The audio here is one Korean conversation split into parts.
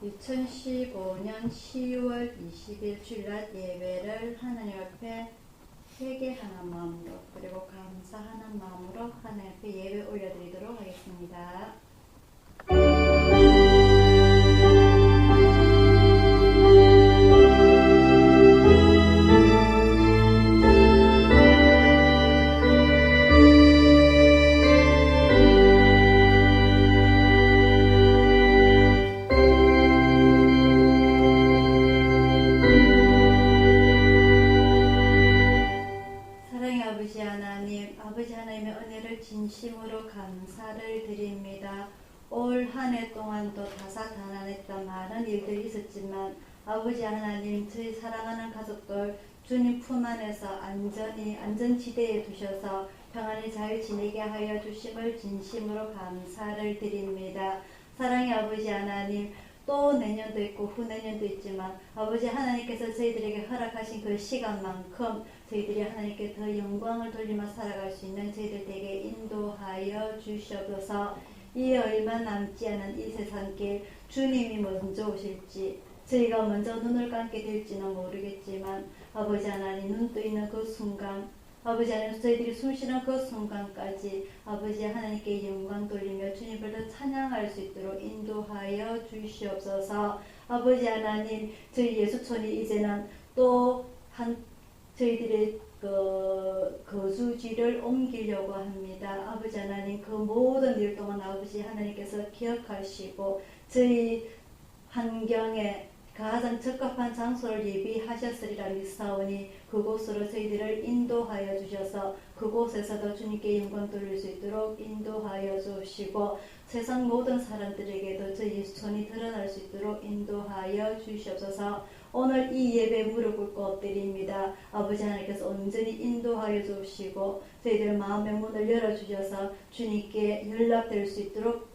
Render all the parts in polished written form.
2015년 10월 20일 주일날 예배를 하나님 앞에 회개하는 마음으로 그리고 감사하는 마음으로 하나님 앞에 예배 올려드리도록 하겠습니다. 아버지 하나님의 은혜를 진심으로 감사를 드립니다. 올 한 해 동안도 다사다난했던 많은 일들이 있었지만 아버지 하나님, 저희 사랑하는 가족들 주님 품 안에서 안전지대에 두셔서 평안히 잘 지내게 하여 주심을 진심으로 감사를 드립니다. 사랑의 아버지 하나님, 또 내년도 있고 후내년도 있지만 아버지 하나님께서 저희들에게 허락하신 그 시간만큼 저희들이 하나님께 더 영광을 돌리며 살아갈 수 있는 저희들 되게 인도하여 주시옵소서. 이 얼마 남지 않은 이 세상길 주님이 먼저 오실지 저희가 먼저 눈을 감게 될지는 모르겠지만 아버지 하나님, 눈 뜨이는 그 순간 아버지 하나님, 저희들이 숨쉬는 그 순간까지 아버지 하나님께 영광 돌리며 주님을 더 찬양할 수 있도록 인도하여 주시옵소서. 아버지 하나님, 저희 예수촌이 이제는 또 저희들의 거주지를 옮기려고 합니다. 아버지 하나님, 그 모든 일 동안 아버지 하나님께서 기억하시고 저희 환경에 가장 적합한 장소를 예비하셨으리라 믿사오니 그곳으로 저희들을 인도하여 주셔서 그곳에서도 주님께 영광 돌릴 수 있도록 인도하여 주시고 세상 모든 사람들에게도 저희 예수촌이 드러날 수 있도록 인도하여 주시옵소서. 오늘 이 예배 무릎 꿇고 엎드립니다. 아버지 하나님께서 온전히 인도하여 주시고 저희들 마음의 문을 열어주셔서 주님께 연락될 수 있도록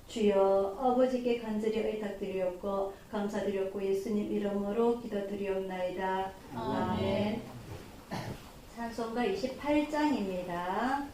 주여 아버지께 간절히 의탁드리옵고 감사드리옵고 예수님 이름으로 기도드리옵나이다. 아멘. 찬송가 28장입니다.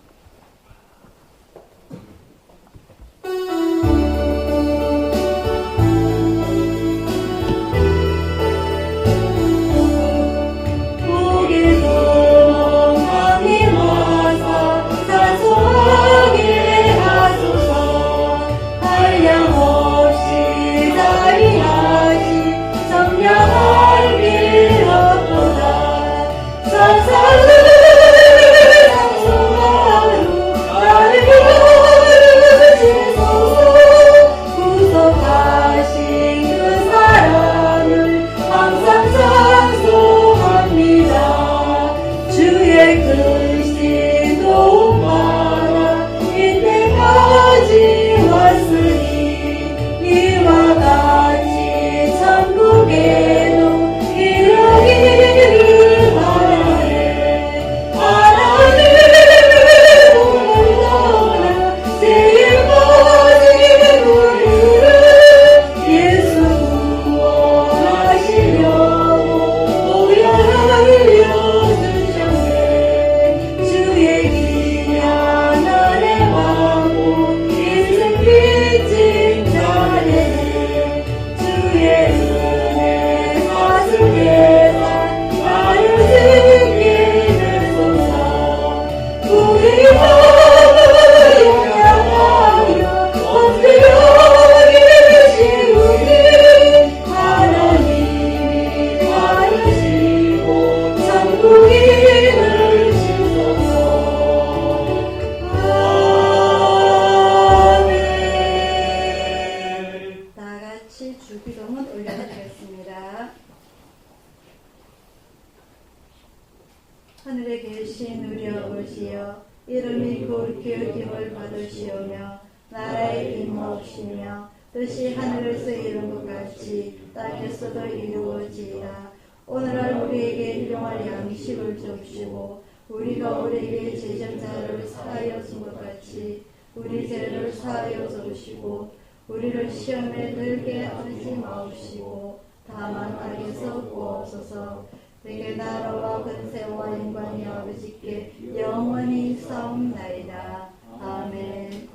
하늘에 계신 우리 아버지여, 이름이 거룩히 여김을 받으시오며 나라의 임하옵시며 뜻이 하늘에서 이룬 것 같이 땅에서도 이루어지이다. 오늘날 우리에게 일용할 양식을 주옵시고 우리가 우리에게 죄진 자를 사하여 준 것 같이 우리 죄를 사하여 주시고 우리를 시험에 들게 하지 마옵시고 다만 악에서 구하옵소서. 내게 나라와 권세와 영광이 아버지께 영원히 싸움나이다. 아멘.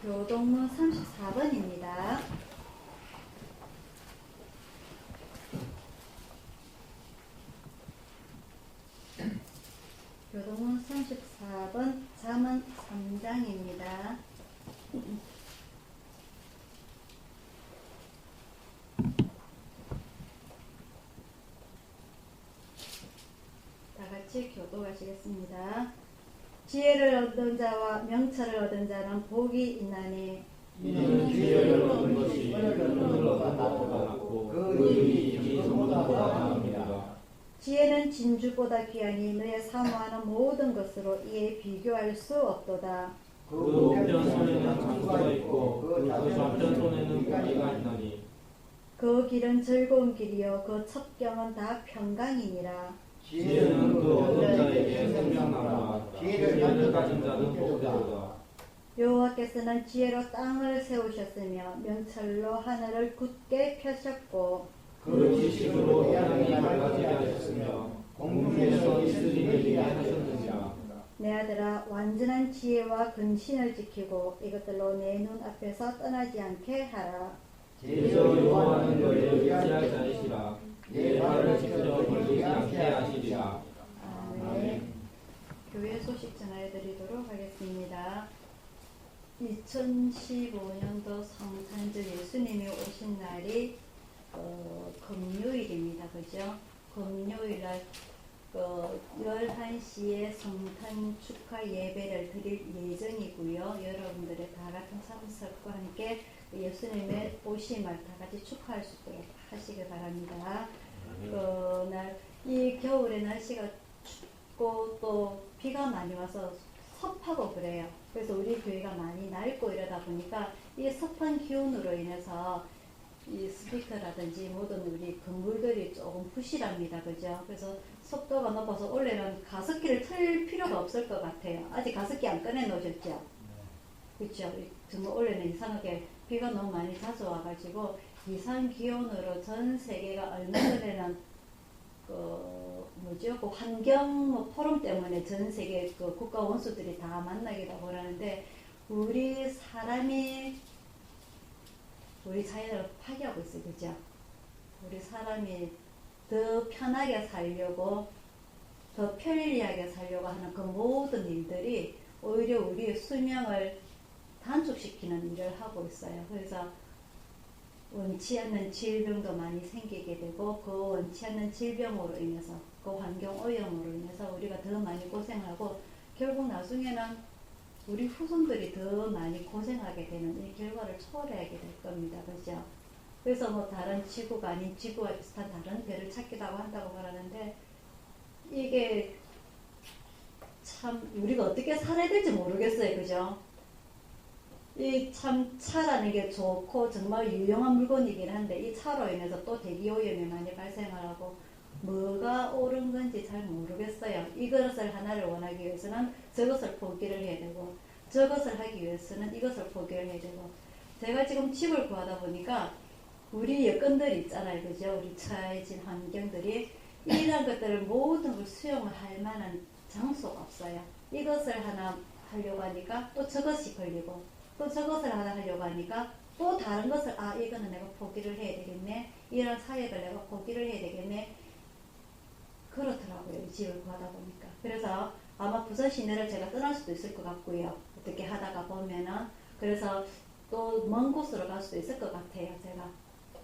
교동문 34번입니다. 교동문 34번 잠언 3장입니다. 다같이 교독하시겠습니다. 지혜를 얻은 자와 명철을 얻은 자는 복이 있나니 이는 지혜를 얻는 것이 명철을 얻는 것보다 낫고 그 일이 정보보다 나옵니다. 지혜는 진주보다 귀하니 너의 사모하는 모든 것으로 이에 비교할 수 없도다. 그 우편 손에는 장수가 있고 그 좌편 손에는 고기가 있나니 그 길은 즐거운 길이요 그 첩경은 다 평강이니라. 지혜는 그 얻은 자에게 생명나무라 지혜를 가진 자는 복되도다. 여호와께서는 지혜로 땅을 세우셨으며 명철로 하늘을 굳게 펴셨고 그 지식으로 태양이 밝아지게 하셨으며 공중에서 이슬이 내리게 하셨느니라. 내 아들아 완전한 지혜와 근신을 지키고 이것들로 내 눈 앞에서 떠나지 않게 하라. 제저 여호와는 너를 의지할 자이시라. 내 발을 지키려 걸리지 않게 하시리라. 아멘. 교회 소식 전해드리도록 하겠습니다. 2015년도 성탄절 예수님이 오신 날이 금요일입니다. 그죠? 금요일날 11시에 성탄 축하 예배를 드릴 예정이고요. 여러분들의 다 같은 참석과 함께 예수님의 오심을 다 같이 축하할 수 있도록 하시길 바랍니다. 이 겨울에 날씨가 춥고 또 비가 많이 와서 습하고 그래요. 그래서 우리 교회가 많이 낡고 이러다 보니까 이 습한 기온으로 인해서 이 스피커라든지 모든 우리 건물들이 조금 부실합니다. 그죠? 그래서 습도가 높아서 원래는 가습기를 틀 필요가 없을 것 같아요. 아직 가습기 안 꺼내 놓으셨죠? 그렇죠? 정말 원래는 이상하게 비가 너무 많이 자주 와가지고 이상 기온으로 전 세계가 얼마 전에는 그 환경 포럼 때문에 전 세계 그 국가 원수들이 다 만나기도 하고 그러는데 우리 사람이 우리 자연을 파괴하고 있어요. 그죠? 우리 사람이 더 편하게 살려고 더 편리하게 살려고 하는 그 모든 일들이 오히려 우리의 수명을 단축시키는 일을 하고 있어요. 그래서 원치 않는 질병도 많이 생기게 되고 그 원치 않는 질병으로 인해서 그 환경 오염으로 인해서 우리가 더 많이 고생하고 결국 나중에는 우리 후손들이 더 많이 고생하게 되는 이 결과를 초래하게 될 겁니다. 그죠? 그래서 뭐 다른 지구가 아닌 지구와 비슷한 다른 별을 찾기도 하고 한다고 말하는데 이게 참 우리가 어떻게 살아야 될지 모르겠어요. 그죠? 이 참 차라는 게 좋고 정말 유용한 물건이긴 한데 이 차로 인해서 또 대기오염이 많이 발생을 하고 뭐가 옳은 건지 잘 모르겠어요. 이것을 하나를 원하기 위해서는 저것을 포기를 해야 되고 저것을 하기 위해서는 이것을 포기를 해야 되고 제가 지금 집을 구하다 보니까 우리 여건들이 있잖아요. 그죠? 우리 처해진 환경들이 이런 것들을 모든 걸 수용을 할 만한 장소가 없어요. 이것을 하나 하려고 하니까 또 저것이 걸리고 또 저것을 하나 하려고 하니까 또 다른 것을 이거는 내가 포기를 해야 되겠네. 이런 사역을 내가 포기를 해야 되겠네. 그렇더라고요. 이 집을 구하다 보니까. 그래서 아마 부산 시내를 제가 떠날 수도 있을 것 같고요. 어떻게 하다가 보면은. 그래서 또 먼 곳으로 갈 수도 있을 것 같아요. 제가.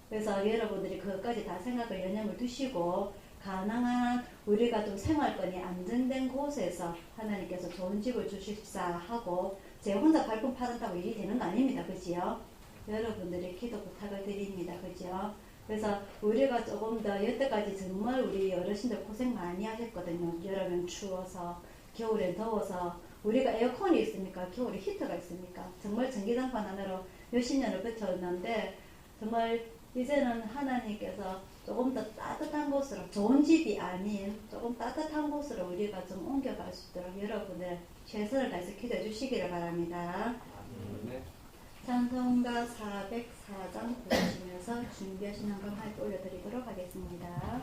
그래서 여러분들이 그것까지 다 생각을 여념을 두시고 가능한 우리가 좀 생활권이 안정된 곳에서 하나님께서 좋은 집을 주십사 하고 제가 혼자 발품 팔았다고 일이 되는 거 아닙니다. 그지요? 여러분들의 기도 부탁을 드립니다. 그죠? 그래서 우리가 조금 더 여태까지 정말 우리 어르신들 고생 많이 하셨거든요. 여름엔 추워서 겨울엔 더워서 우리가 에어컨이 있습니까? 겨울에 히터가 있습니까? 정말 전기장판 하나로 몇십 년을 버텼는데 정말 이제는 하나님께서 조금 더 따뜻한 곳으로 좋은 집이 아닌 조금 따뜻한 곳으로 우리가 좀 옮겨갈 수 있도록 여러분들 최선을 다해서 기도해 주시기를 바랍니다. 찬송가 404장 부르시면서 준비하시는 걸 하나 올려드리도록 하겠습니다.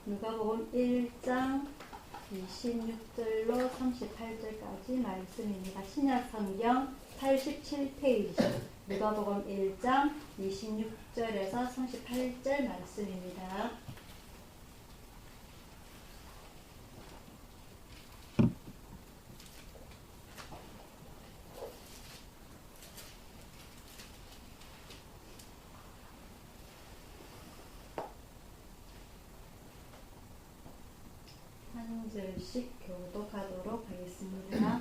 누가복음 1장 26절로 38절까지 말씀입니다. 신약 성경 87페이지 누가복음 1장 26절에서 38절 말씀입니다. 한 절씩 교독하도록 하겠습니다.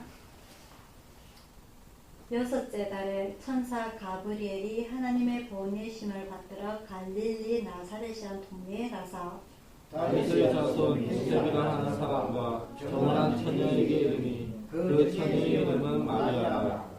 여섯째 달에 천사 가브리엘이 하나님의 보내심을 받들어 갈릴리 나사렛이란 동네에 가서 다윗의 자손 요셉이라 하는 사람과 정한 처녀에게 이르니 그 처녀의 이름은 마리아라.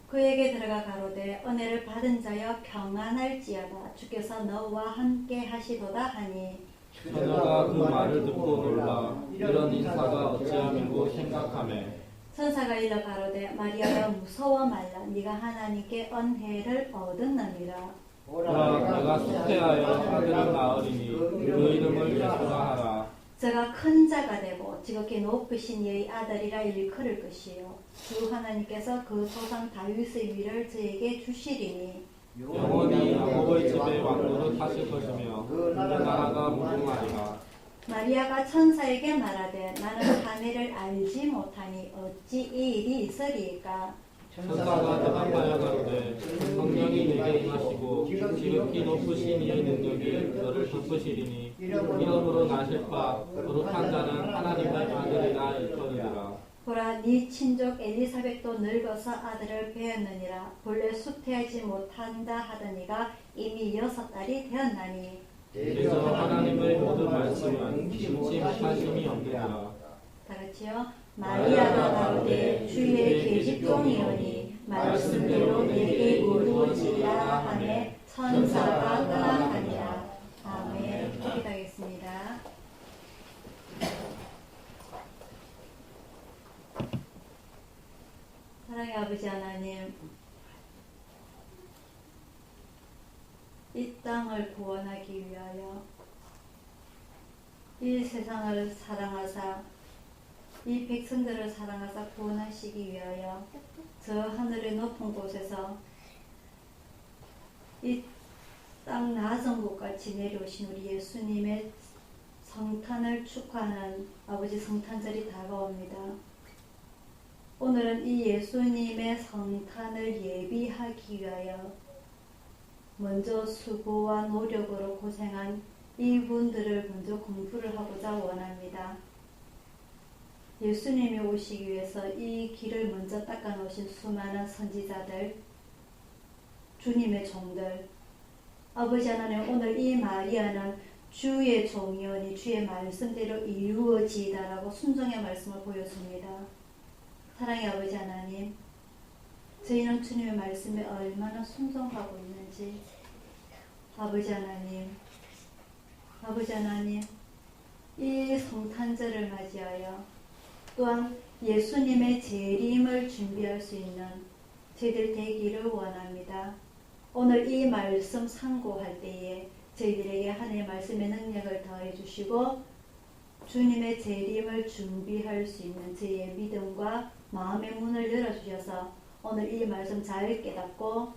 그에게 들어가 가로되 은혜를 받은 자여 평안할지어다 주께서 너와 함께 하시도다 하니 처녀가 그 말을 듣고 놀라 이런 인사가 어찌함이고 생각하매 천사가 일러 가로되 마리아여 무서워 말라 네가 하나님께 은혜를 얻었느니라. 보라 내가 숙태하여 아들을 낳으리니 그 이름을 예수라 하라. 저가 큰 자가 되고 지극히 높으신 이의 아들이라 일컬을 것이요 주 하나님께서 그 조상 다윗의 위를 저에게 주시리니 영원히 야곱의 집에 왕노릇 하실 것이며 그 나라가 무궁하리라. 마리아가 천사에게 말하되 나는 자네를 알지 못하니 어찌 이 일이 있으리까. 천사가 대답하여 가로되 성령이 내게 임하시고 지극히 높으신 이의 능력이 너를 덮으시리니 이름으로 나실 바 거룩한 자는 하나님의 아들이라 일컬으리라. 보라 네 친족 엘리사벳도 늙어서 아들을 배었느니라. 본래 수태하지 못한다 하더니가 이미 6달이 되었나니 그래서 하나님의 모든 말씀은 심지 못하심이 없느니라. 다같이요. 마리아가 가로되 주의 계집종이오니 말씀대로 내게 이루어지리라 하매 천사가 떠나가니라. 아멘. 기도하겠습니다. 사랑의 아버지 하나님, 이 땅을 구원하기 위하여 이 세상을 사랑하사 이 백성들을 사랑하사 구원하시기 위하여 저 하늘의 높은 곳에서 이 땅 낮은 곳까지 내려오신 우리 예수님의 성탄을 축하하는 아버지 성탄절이 다가옵니다. 오늘은 이 예수님의 성탄을 예비하기 위하여 먼저 수고와 노력으로 고생한 이분들을 먼저 공부를 하고자 원합니다. 예수님이 오시기 위해서 이 길을 먼저 닦아 놓으신 수많은 선지자들, 주님의 종들, 아버지 하나님, 오늘 이 마리아는 주의 종이오니 주의 말씀대로 이루어지이다라고 순종의 말씀을 보여줍니다. 사랑의 아버지 하나님, 저희는 주님의 말씀에 얼마나 순종하고 있는지 아버지 하나님, 이 성탄절을 맞이하여 또한 예수님의 재림을 준비할 수 있는 저희들 되기를 원합니다. 오늘 이 말씀 상고할 때에 저희들에게 하나님의 말씀의 능력을 더해 주시고 주님의 재림을 준비할 수 있는 저희의 믿음과 마음의 문을 열어주셔서 오늘 이 말씀 잘 깨닫고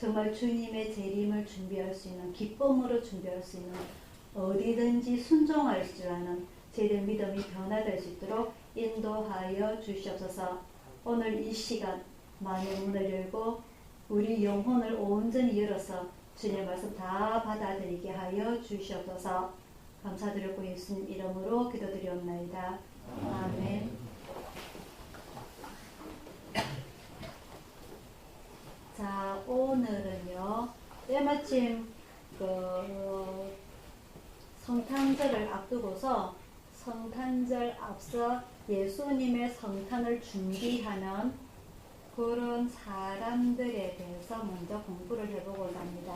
정말 주님의 재림을 준비할 수 있는, 기쁨으로 준비할 수 있는, 어디든지 순종할 줄 아는 저희들 믿음이 변화될 수 있도록 인도하여 주시옵소서. 오늘 이 시간 마음의 문을 열고 우리 영혼을 온전히 열어서 주님의 말씀 다 받아들이게 하여 주시옵소서. 감사드리고 예수님 이름으로 기도드리옵나이다. 아멘. 자, 오늘은요, 때마침 성탄절을 앞두고서 성탄절 앞서 예수님의 성탄을 준비하는 그런 사람들에 대해서 먼저 공부를 해보고자 합니다.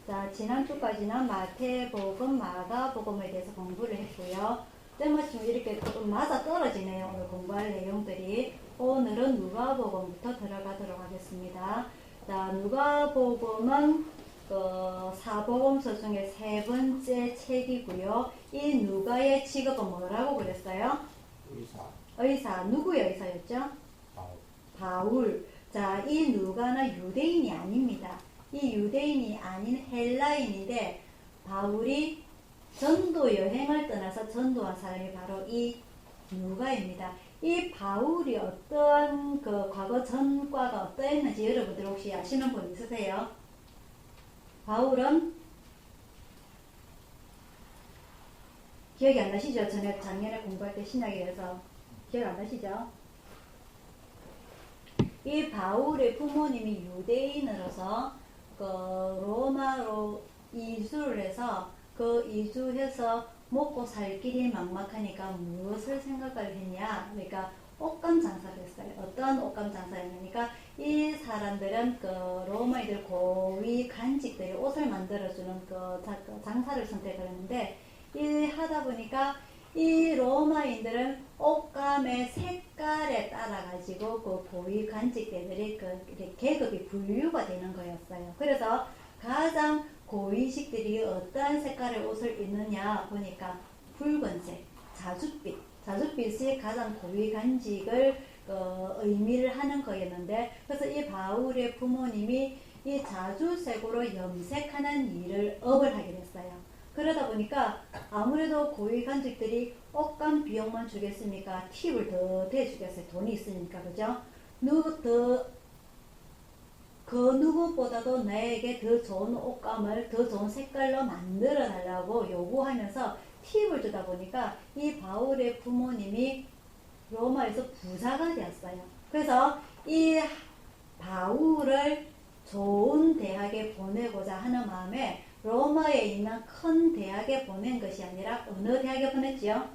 자, 지난주까지는 마태복음, 마가복음에 대해서 공부를 했고요. 때마침 이렇게 조금 맞아 떨어지네요. 오늘 공부할 내용들이. 오늘은 누가복음부터 들어가도록 하겠습니다. 자, 누가복음은 사복음서 중에 세 번째 책이고요. 이 누가의 직업은 뭐라고 그랬어요? 의사. 누구의 의사였죠? 바울. 자, 이 누가는 유대인이 아닙니다. 이 유대인이 아닌 헬라인인데 바울이 전도 여행을 떠나서 전도한 사람이 바로 이 누가입니다. 이 바울이 어떤 과거 전과가 어떠했는지 여러분들 혹시 아시는 분 있으세요? 바울은 기억이 안 나시죠? 작년에 공부할 때 신약에 대해서 기억 안 나시죠? 이 바울의 부모님이 유대인으로서 로마로 이주를 해서 이주해서 먹고 살 길이 막막하니까 무엇을 생각을 했냐? 그러니까 옷감 장사를 했어요. 어떤 옷감 장사였냐니까 이 사람들은 로마인들 고위 간직들이 옷을 만들어주는 장사를 선택을 했는데 하다 보니까 이 로마인들은 옷감의 색깔에 따라 가지고 고위 간직들이 계급이 분류가 되는 거였어요. 그래서 가장 고위직들이 어떠한 색깔의 옷을 입느냐 보니까 붉은색, 자줏빛이 가장 고위 간직을 의미를 하는 거였는데, 그래서 이 바울의 부모님이 이 자주색으로 염색하는 업을 하게 됐어요. 그러다 보니까 아무래도 고위 간직들이 옷감 비용만 주겠습니까? 팁을 더 대주겠어요. 돈이 있으니까, 그죠? 그 누구보다도 나에게 더 좋은 옷감을 더 좋은 색깔로 만들어 달라고 요구하면서 팁을 주다 보니까 이 바울의 부모님이 로마에서 부자가 되었어요. 그래서 이 바울을 좋은 대학에 보내고자 하는 마음에 로마에 있는 큰 대학에 보낸 것이 아니라 어느 대학에 보냈지요?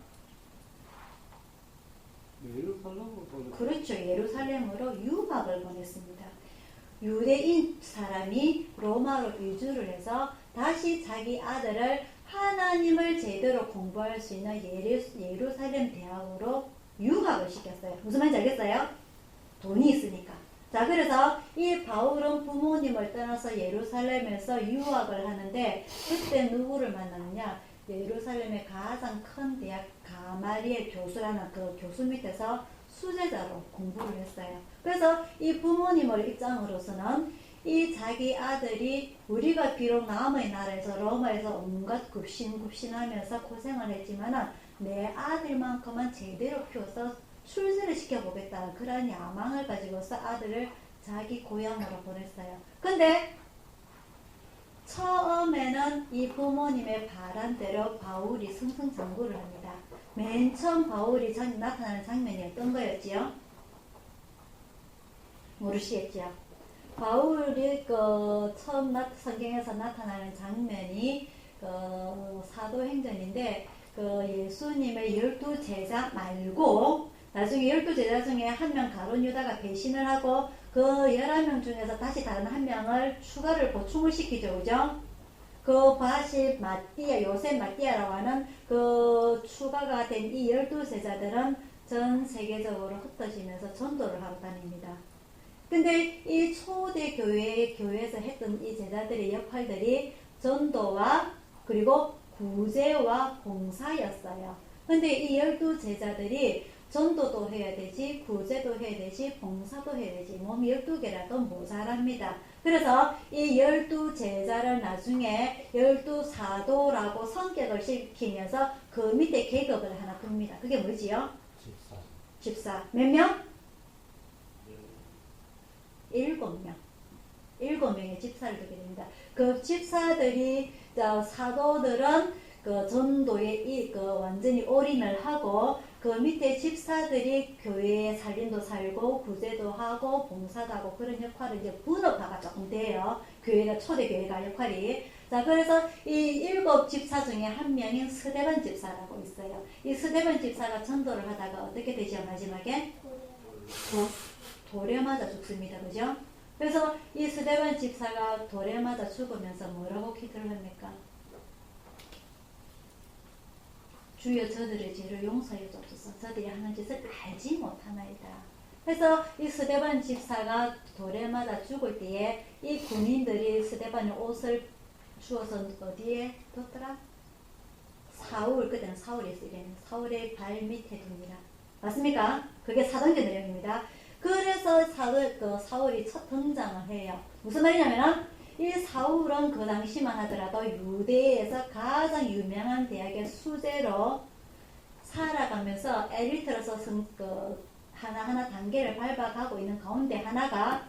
예루살렘으로 보냈죠. 그렇죠. 예루살렘으로 유학을 보냈습니다. 유대인 사람이 로마로 이주를 해서 다시 자기 아들을 하나님을 제대로 공부할 수 있는 예루살렘 대학으로 유학을 시켰어요. 무슨 말인지 알겠어요? 돈이 있으니까. 자, 그래서 이 바울은 부모님을 떠나서 예루살렘에서 유학을 하는데 그때 누구를 만나느냐? 예루살렘의 가장 큰 대학 가말리엘 교수라는 그 교수 밑에서 수제자로 공부를 했어요. 그래서 이 부모님의 입장으로서는 이 자기 아들이 우리가 비록 남의 나라에서 로마에서 온갖 굽신굽신하면서 고생을 했지만은 내 아들만큼은 제대로 키워서 출세를 시켜보겠다. 그런 야망을 가지고서 아들을 자기 고향으로 보냈어요. 근데 처음에는 이 부모님의 바람대로 바울이 승승장구를 합니다. 맨 처음 바울이 나타나는 장면이 어떤 거였지요? 모르시겠지요? 바울이 처음 성경에서 나타나는 장면이 사도행전인데 예수님의 12제자 말고 나중에 12제자 중에 한 명 가룟 유다가 배신을 하고 그 11명 중에서 다시 다른 한 명을 추가를 보충을 시키죠. 그죠? 바시 마띠아, 요셉 마띠아라고 하는 추가가 된 이 12제자들은 전 세계적으로 흩어지면서 전도를 하고 다닙니다. 근데 이 초대 교회에서 했던 이 제자들의 역할들이 전도와 그리고 구제와 봉사였어요. 근데 이 12제자들이 전도도 해야 되지, 구제도 해야 되지, 봉사도 해야 되지. 몸이 12개라도 모자랍니다. 그래서 이 12제자를 나중에 12사도라고 성격을 시키면서 그 밑에 계급을 하나 둡니다. 그게 뭐지요? 집사. 몇 명? 7명. 7명의 집사를 두게 됩니다. 그 집사들이, 사도들은 그 전도에 완전히 올인을 하고, 그 밑에 집사들이 교회의 살림도 살고, 구제도 하고, 봉사도 하고, 그런 역할을 이제 분업화가 조금 돼요. 교회가, 초대교회가 역할이. 자, 그래서 이 7 집사 중에 한 명인 스데반 집사라고 있어요. 이 스데반 집사가 전도를 하다가 어떻게 되죠, 마지막에? 돌에 맞아 죽습니다. 그죠? 그래서 이 스데반 집사가 돌에 맞아 죽으면서 뭐라고 기도를 합니까? 주여 저들의 죄를 용서해 주옵소서. 저들이 하는 짓을 알지 못하나이다. 그래서 이 스데반 집사가 돌에 맞아 죽을 때에 이 군인들이 스데반의 옷을 주어서 어디에 뒀더라? 그때는 사울이었어요. 사울의 발 밑에 둡니다. 맞습니까? 그게 사도행전 내용입니다. 그래서 사울이 첫 등장을 해요. 무슨 말이냐면은 이 사울은 그 당시만 하더라도 유대에서 가장 유명한 대학의 수재로 살아가면서 엘리트로서 하나하나 단계를 밟아가고 있는 가운데 하나가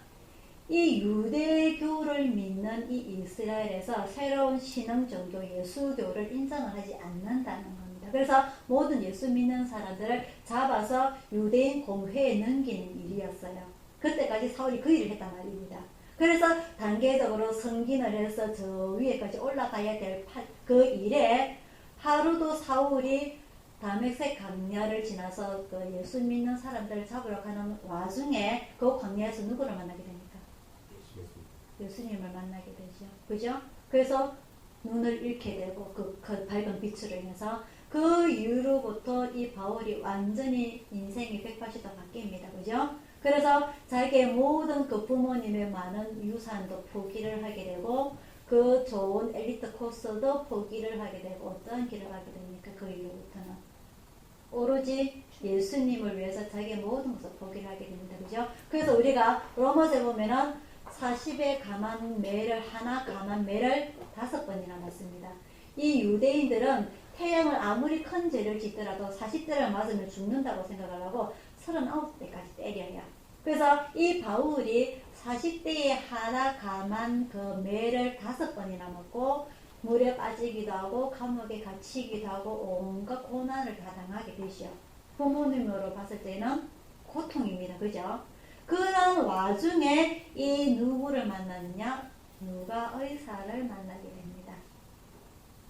이 유대교를 믿는 이 이스라엘에서 새로운 신흥 종교 예수교를 인정을 하지 않는다는 겁니다. 그래서 모든 예수 믿는 사람들을 잡아서 유대인 공회에 넘기는 일이었어요. 그때까지 사울이 그 일을 했단 말입니다. 그래서 단계적으로 승진을 해서 저 위에까지 올라가야 될 그 일에 하루도 사울이 다메섹 광야를 지나서 그 예수 믿는 사람들을 잡으러 가는 와중에 그 광야에서 누구를 만나게 됩니까? 예수님을 만나게 되죠. 그죠? 그래서 눈을 잃게 되고 그 밝은 빛으로 인해서 그 이후로부터 이 바울이 완전히 인생이 180도 바뀝니다. 그죠? 그래서 자기의 모든 그 부모님의 많은 유산도 포기를 하게 되고 그 좋은 엘리트 코스도 포기를 하게 되고 어떤 길을 가게 됩니까? 그 이후부터는 오로지 예수님을 위해서 자기의 모든 것을 포기를 하게 됩니다. 그죠? 그래서 우리가 로마서에 보면은 40의 감한 매를 하나, 감한 매를 5번이나 맞습니다. 이 유대인들은 태양을 아무리 큰 죄를 짓더라도 40대를 맞으면 죽는다고 생각을 하고 39대까지 때려요. 그래서 이 바울이 40대에 하나 감한 그 매를 5번이나 맞고 물에 빠지기도 하고 감옥에 갇히기도 하고 온갖 고난을 다 당하게 되죠. 부모님으로 봤을 때는 고통입니다. 그죠? 그런 와중에 이 누구를 만났느냐? 누가 의사를 만나게 됩니다.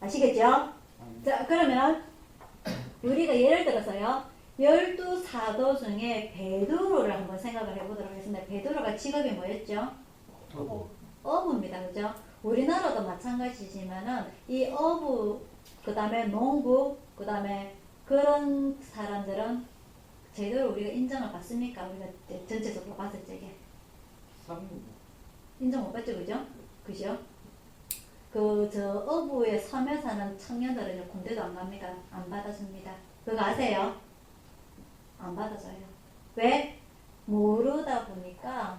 아시겠죠? 자, 그러면 우리가 예를 들어서요. 12사도 중에 베드로를 한번 생각을 해보도록 하겠습니다. 베드로가 직업이 뭐였죠? 어부입니다. 그죠? 우리나라도 마찬가지지만은 이 어부, 그 다음에 농부, 그 다음에 그런 사람들은 제대로 우리가 인정을 받습니까? 우리가 전체적으로 봤을 적에. 인정 못 받죠, 그죠? 그죠? 어부의 섬에 사는 청년들은 군대도 안 갑니다. 안 받아줍니다. 그거 아세요? 안 받아줘요. 왜? 모르다 보니까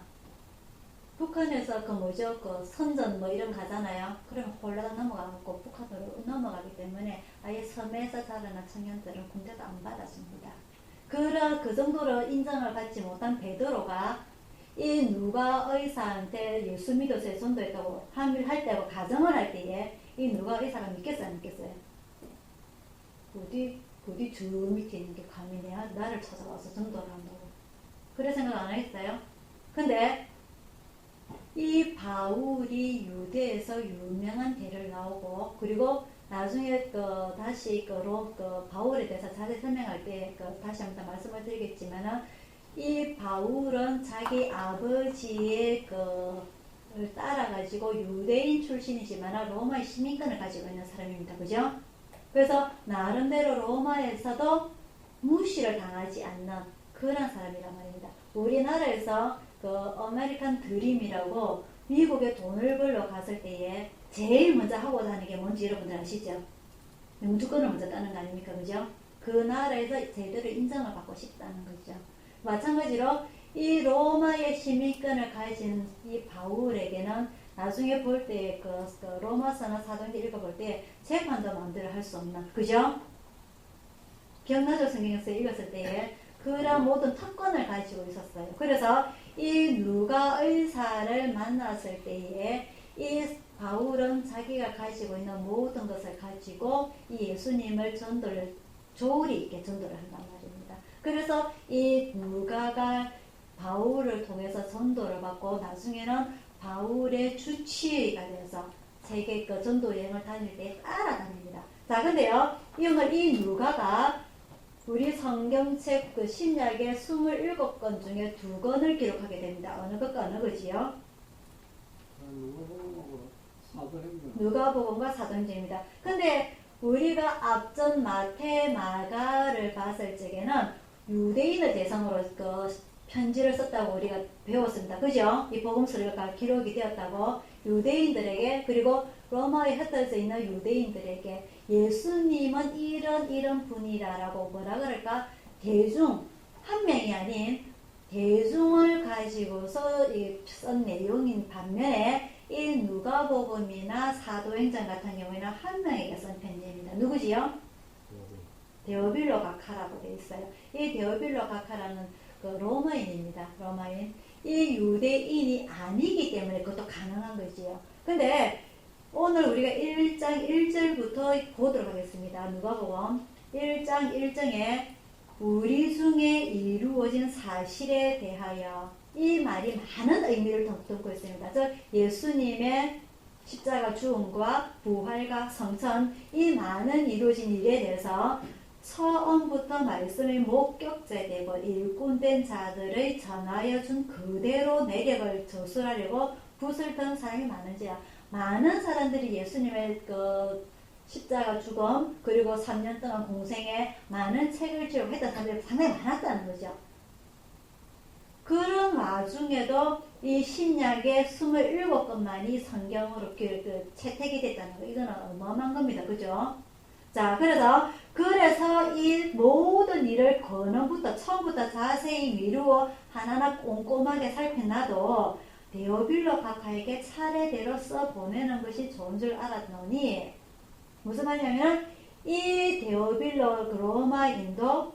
북한에서 그 선전 뭐 이런 가잖아요. 그러면 홀라당 넘어가고 북한으로 넘어가기 때문에 아예 섬에서 자라난 청년들은 군대도 안 받아줍니다. 그 정도로 인정을 받지 못한 베드로가 이 누가 의사한테 예수 믿어서 전도했다고 할 때고 가정을 할 때에 이 누가 의사가 믿겠어요, 안 믿겠어요? 어디 주 밑에 있는 게 감히 나를 찾아와서 전도를 한다고 그래 생각 안 하겠어요? 근데 이 바울이 유대에서 유명한 대를 나오고 그리고 나중에 다시 바울에 대해서 자세히 설명할 때 다시 한번 말씀을 드리겠지만은 이 바울은 자기 아버지의 를 따라가지고 유대인 출신이지만 로마의 시민권을 가지고 있는 사람입니다. 그죠? 그래서 나름대로 로마에서도 무시를 당하지 않는 그런 사람이란 말입니다. 우리나라에서 아메리칸 드림이라고 미국에 돈을 벌러 갔을 때에 제일 먼저 하고자 하는 게 뭔지 여러분들 아시죠? 영주권을 먼저 따는 거 아닙니까? 그죠? 그 나라에서 제대로 인정을 받고 싶다는 거죠. 마찬가지로 이 로마의 시민권을 가진 이 바울에게는 나중에 볼 때 그 로마서나 사도행전 읽어볼 때 재판도 마음대로 할 수 없는, 그죠? 기억나죠? 성경에서 읽었을 때에 그런 모든 특권을 가지고 있었어요. 그래서 이 누가 의사를 만났을 때에 이 바울은 자기가 가지고 있는 모든 것을 가지고 이 예수님을 전도를 조리 있게 전도를 한단 말입니다. 그래서 이 누가가 바울을 통해서 전도를 받고 나중에는 바울의 주치의가 되어서 세계 그 전도 여행을 다닐 때 따라다닙니다. 자, 근데요, 오늘 이 누가가 우리 성경책 그 신약의 27권 중에 2권을 기록하게 됩니다. 어느 것과 어느 거지요? 누가복음과 사도행전입니다. 근데 우리가 앞전 마태, 마가를 봤을 적에는 유대인을 대상으로 그 편지를 썼다고 우리가 배웠습니다. 그죠? 이 복음서가 기록이 되었다고 유대인들에게, 그리고 로마에 흩어져 있는 유대인들에게 예수님은 이런 분이다라고 뭐라 그럴까? 대중, 한 명이 아닌 대중을 가지고서 쓴 내용인 반면에 이 누가복음이나 사도행전 같은 경우에는 한 명에게 쓴 편지입니다. 누구지요? 데오빌로 가카라고 되어 있어요. 이 데오빌로 가카라는 그 로마인입니다. 로마인. 이 유대인이 아니기 때문에 그것도 가능한 거지요. 근데 오늘 우리가 1장 1절부터 보도록 하겠습니다. 누가복음 1장 1절에 우리 중에 이루어진 사실에 대하여, 이 말이 많은 의미를 담고 있습니다. 즉 예수님의 십자가 죽음과 부활과 성천, 이 많은 이루어진 일에 대해서 처음부터 말씀이 목격제되고 일꾼된 자들의 전하여 준 그대로 내력을 저술하려고 붓을 든 사람이 많은지라. 많은 사람들이 예수님의 그 십자가 죽음 그리고 3년 동안 공생에 많은 책을 기록했던 사람들이 상당히 많았다는 거죠. 그런 와중에도 이 신약의 27권만이 성경으로 채택이 됐다는 거, 이거는 어마어마한 겁니다. 그죠? 자, 그래서 이 모든 일을 근원부터 처음부터 자세히 미루어 하나하나 꼼꼼하게 살펴놔도 데오빌로 가카에게 차례대로 써보내는 것이 좋은 줄 알았노니, 무슨 말이냐면 이 데오빌로 로마인도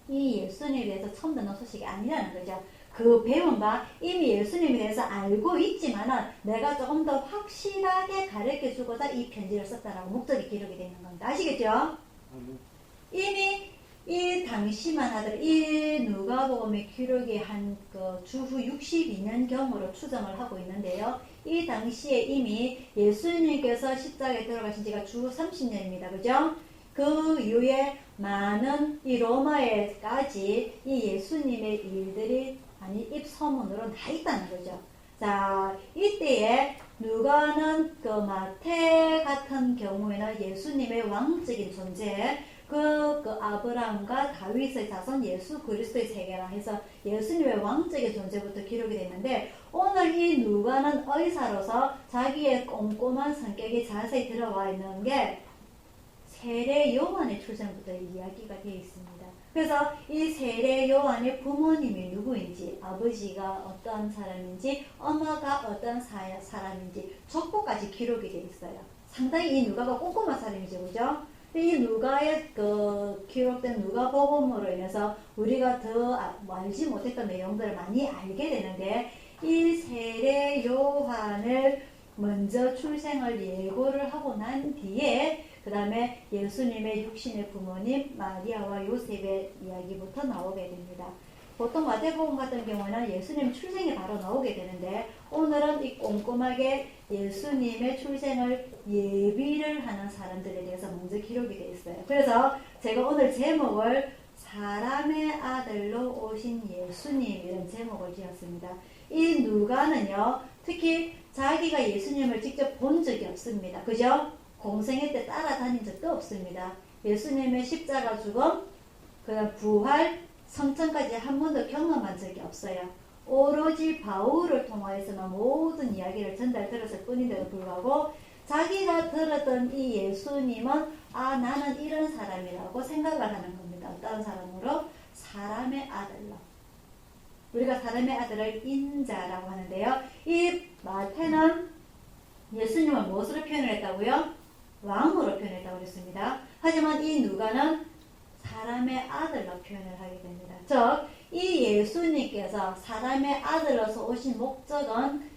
이 예수님에 대해서 처음 듣는 소식이 아니라는 거죠. 그 배운 바 이미 예수님에 대해서 알고 있지만은 내가 조금 더 확실하게 가르쳐 주고자 이 편지를 썼다라고 목적이 기록이 되는 겁니다. 아시겠죠? 이미 이 당시만 하더라도 이 누가복음의 기록이 한 그 주후 62년경으로 추정을 하고 있는데요. 이 당시에 이미 예수님께서 십자가에 들어가신 지가 주후 30년입니다. 그죠? 그 이후에 많은 이 로마에까지 이 예수님의 일들이 입소문으로 나 있다는 거죠. 자, 이때에 누가는 그 마태 같은 경우에는 예수님의 왕적인 존재, 그 아브라함과 다윗의 자손 예수 그리스도의 세계라 해서 예수님의 왕적인 존재부터 기록이 됐는데, 오늘 이 누가는 의사로서 자기의 꼼꼼한 성격이 자세히 들어와 있는 게 세례 요한의 출생부터 이야기가 되어 있습니다. 그래서 이 세례 요한의 부모님이 누구인지, 아버지가 어떤 사람인지, 엄마가 어떤 사람인지 족보까지 기록이 되어 있어요. 상당히 이 누가가 꼼꼼한 사람이죠, 그죠? 이 누가의 그 기록된 누가복음으로 인해서 우리가 더 알지 못했던 내용들을 많이 알게 되는데, 이 세례 요한을 먼저 출생을 예고를 하고 난 뒤에 그 다음에 예수님의 육신의 부모님 마리아와 요셉의 이야기부터 나오게 됩니다. 보통 마태복음 같은 경우는 예수님 출생이 바로 나오게 되는데, 오늘은 이 꼼꼼하게 예수님의 출생을 예비를 하는 사람들에 대해서 먼저 기록이 되어 있어요. 그래서 제가 오늘 제목을 사람의 아들로 오신 예수님, 이런 제목을 지었습니다. 이 누가는요, 특히 자기가 예수님을 직접 본 적이 없습니다. 그죠? 공생애 때 따라다닌 적도 없습니다. 예수님의 십자가 죽음, 그다음 부활, 성천까지 한 번도 경험한 적이 없어요. 오로지 바울을 통하여서만 모든 이야기를 전달 들었을 뿐인데도 불구하고 자기가 들었던 이 예수님은 아, 나는 이런 사람이라고 생각을 하는 겁니다. 어떤 사람으로? 사람의 아들로. 우리가 사람의 아들을 인자라고 하는데요. 이 마태는 예수님을 무엇으로 표현을 했다고요? 왕으로 표현했다고 그랬습니다. 하지만 이 누가는 사람의 아들로 표현을 하게 됩니다. 즉, 이 예수님께서 사람의 아들로서 오신 목적은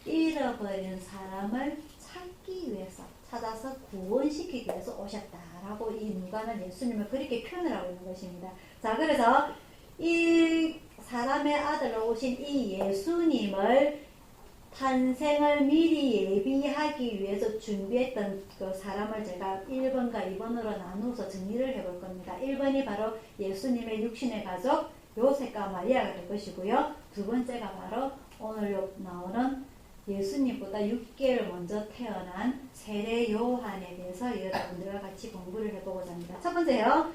잃어버린 사람을 찾기 위해서, 찾아서 구원시키기 위해서 오셨다라고 이 누가는 예수님을 그렇게 표현을 하고 있는 것입니다. 자, 그래서 이 사람의 아들로 오신 이 예수님을 탄생을 미리 예비하기 위해서 준비했던 그 사람을 제가 1번과 2번으로 나누어서 정리를 해볼 겁니다. 1번이 바로 예수님의 육신의 가족 요셉과 마리아가 될 것이고요. 두 번째가 바로 오늘 나오는 예수님보다 6개월 먼저 태어난 세례 요한에 대해서 여러분들과 같이 공부를 해보고자 합니다. 첫 번째요.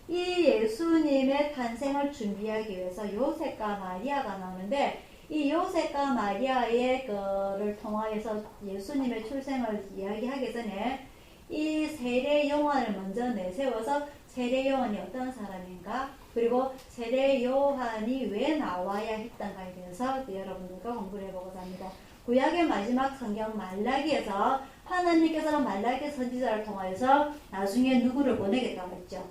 이 예수님의 탄생을 준비하기 위해서 요셉과 마리아가 나오는데, 이 요셉과 마리아의 거를 통하여서 예수님의 출생을 이야기하기 전에 이 세례 요한을 먼저 내세워서 세례 요한이 어떤 사람인가, 그리고 세례 요한이 왜 나와야 했던가에 대해서 여러분들과 공부를 해보고자 합니다. 구약의 마지막 성경 말라기에서 하나님께서는 말라기 선지자를 통하여서 나중에 누구를 보내겠다고 했죠?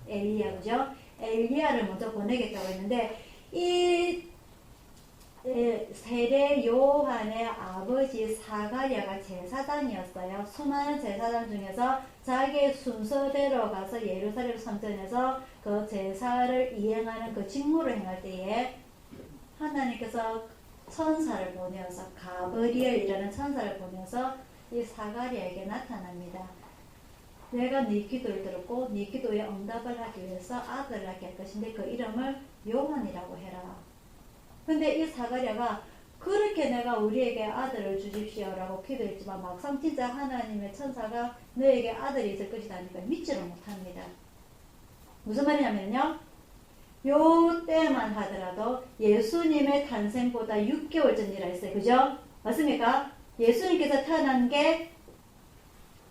엘리야, 그죠? 엘리야를 먼저 보내겠다고 했는데, 이 세례 요한의 아버지 사가랴가 제사장이었어요. 수많은 제사장 중에서 자기의 순서대로 가서 예루살렘 성전에서 그 제사를 이행하는 그 직무를 행할 때에 하나님께서 천사를 보내어서, 가브리엘이라는 천사를 보내어서 이 사가랴에게 나타납니다. 내가 네 기도를 들었고 네 기도에 응답을 하기 위해서 아들을 낳게 할 것인데 그 이름을 요한이라고 해라. 근데 이 사가랴가 그렇게 내가 우리에게 아들을 주십시오라고 기도했지만 막상 진짜 하나님의 천사가 너에게 아들이 있을 것이다 하니까 믿지를 못합니다. 무슨 말이냐면요, 요 때만 하더라도 예수님의 탄생보다 6개월 전이라 했어요. 그죠? 맞습니까? 예수님께서 태어난 게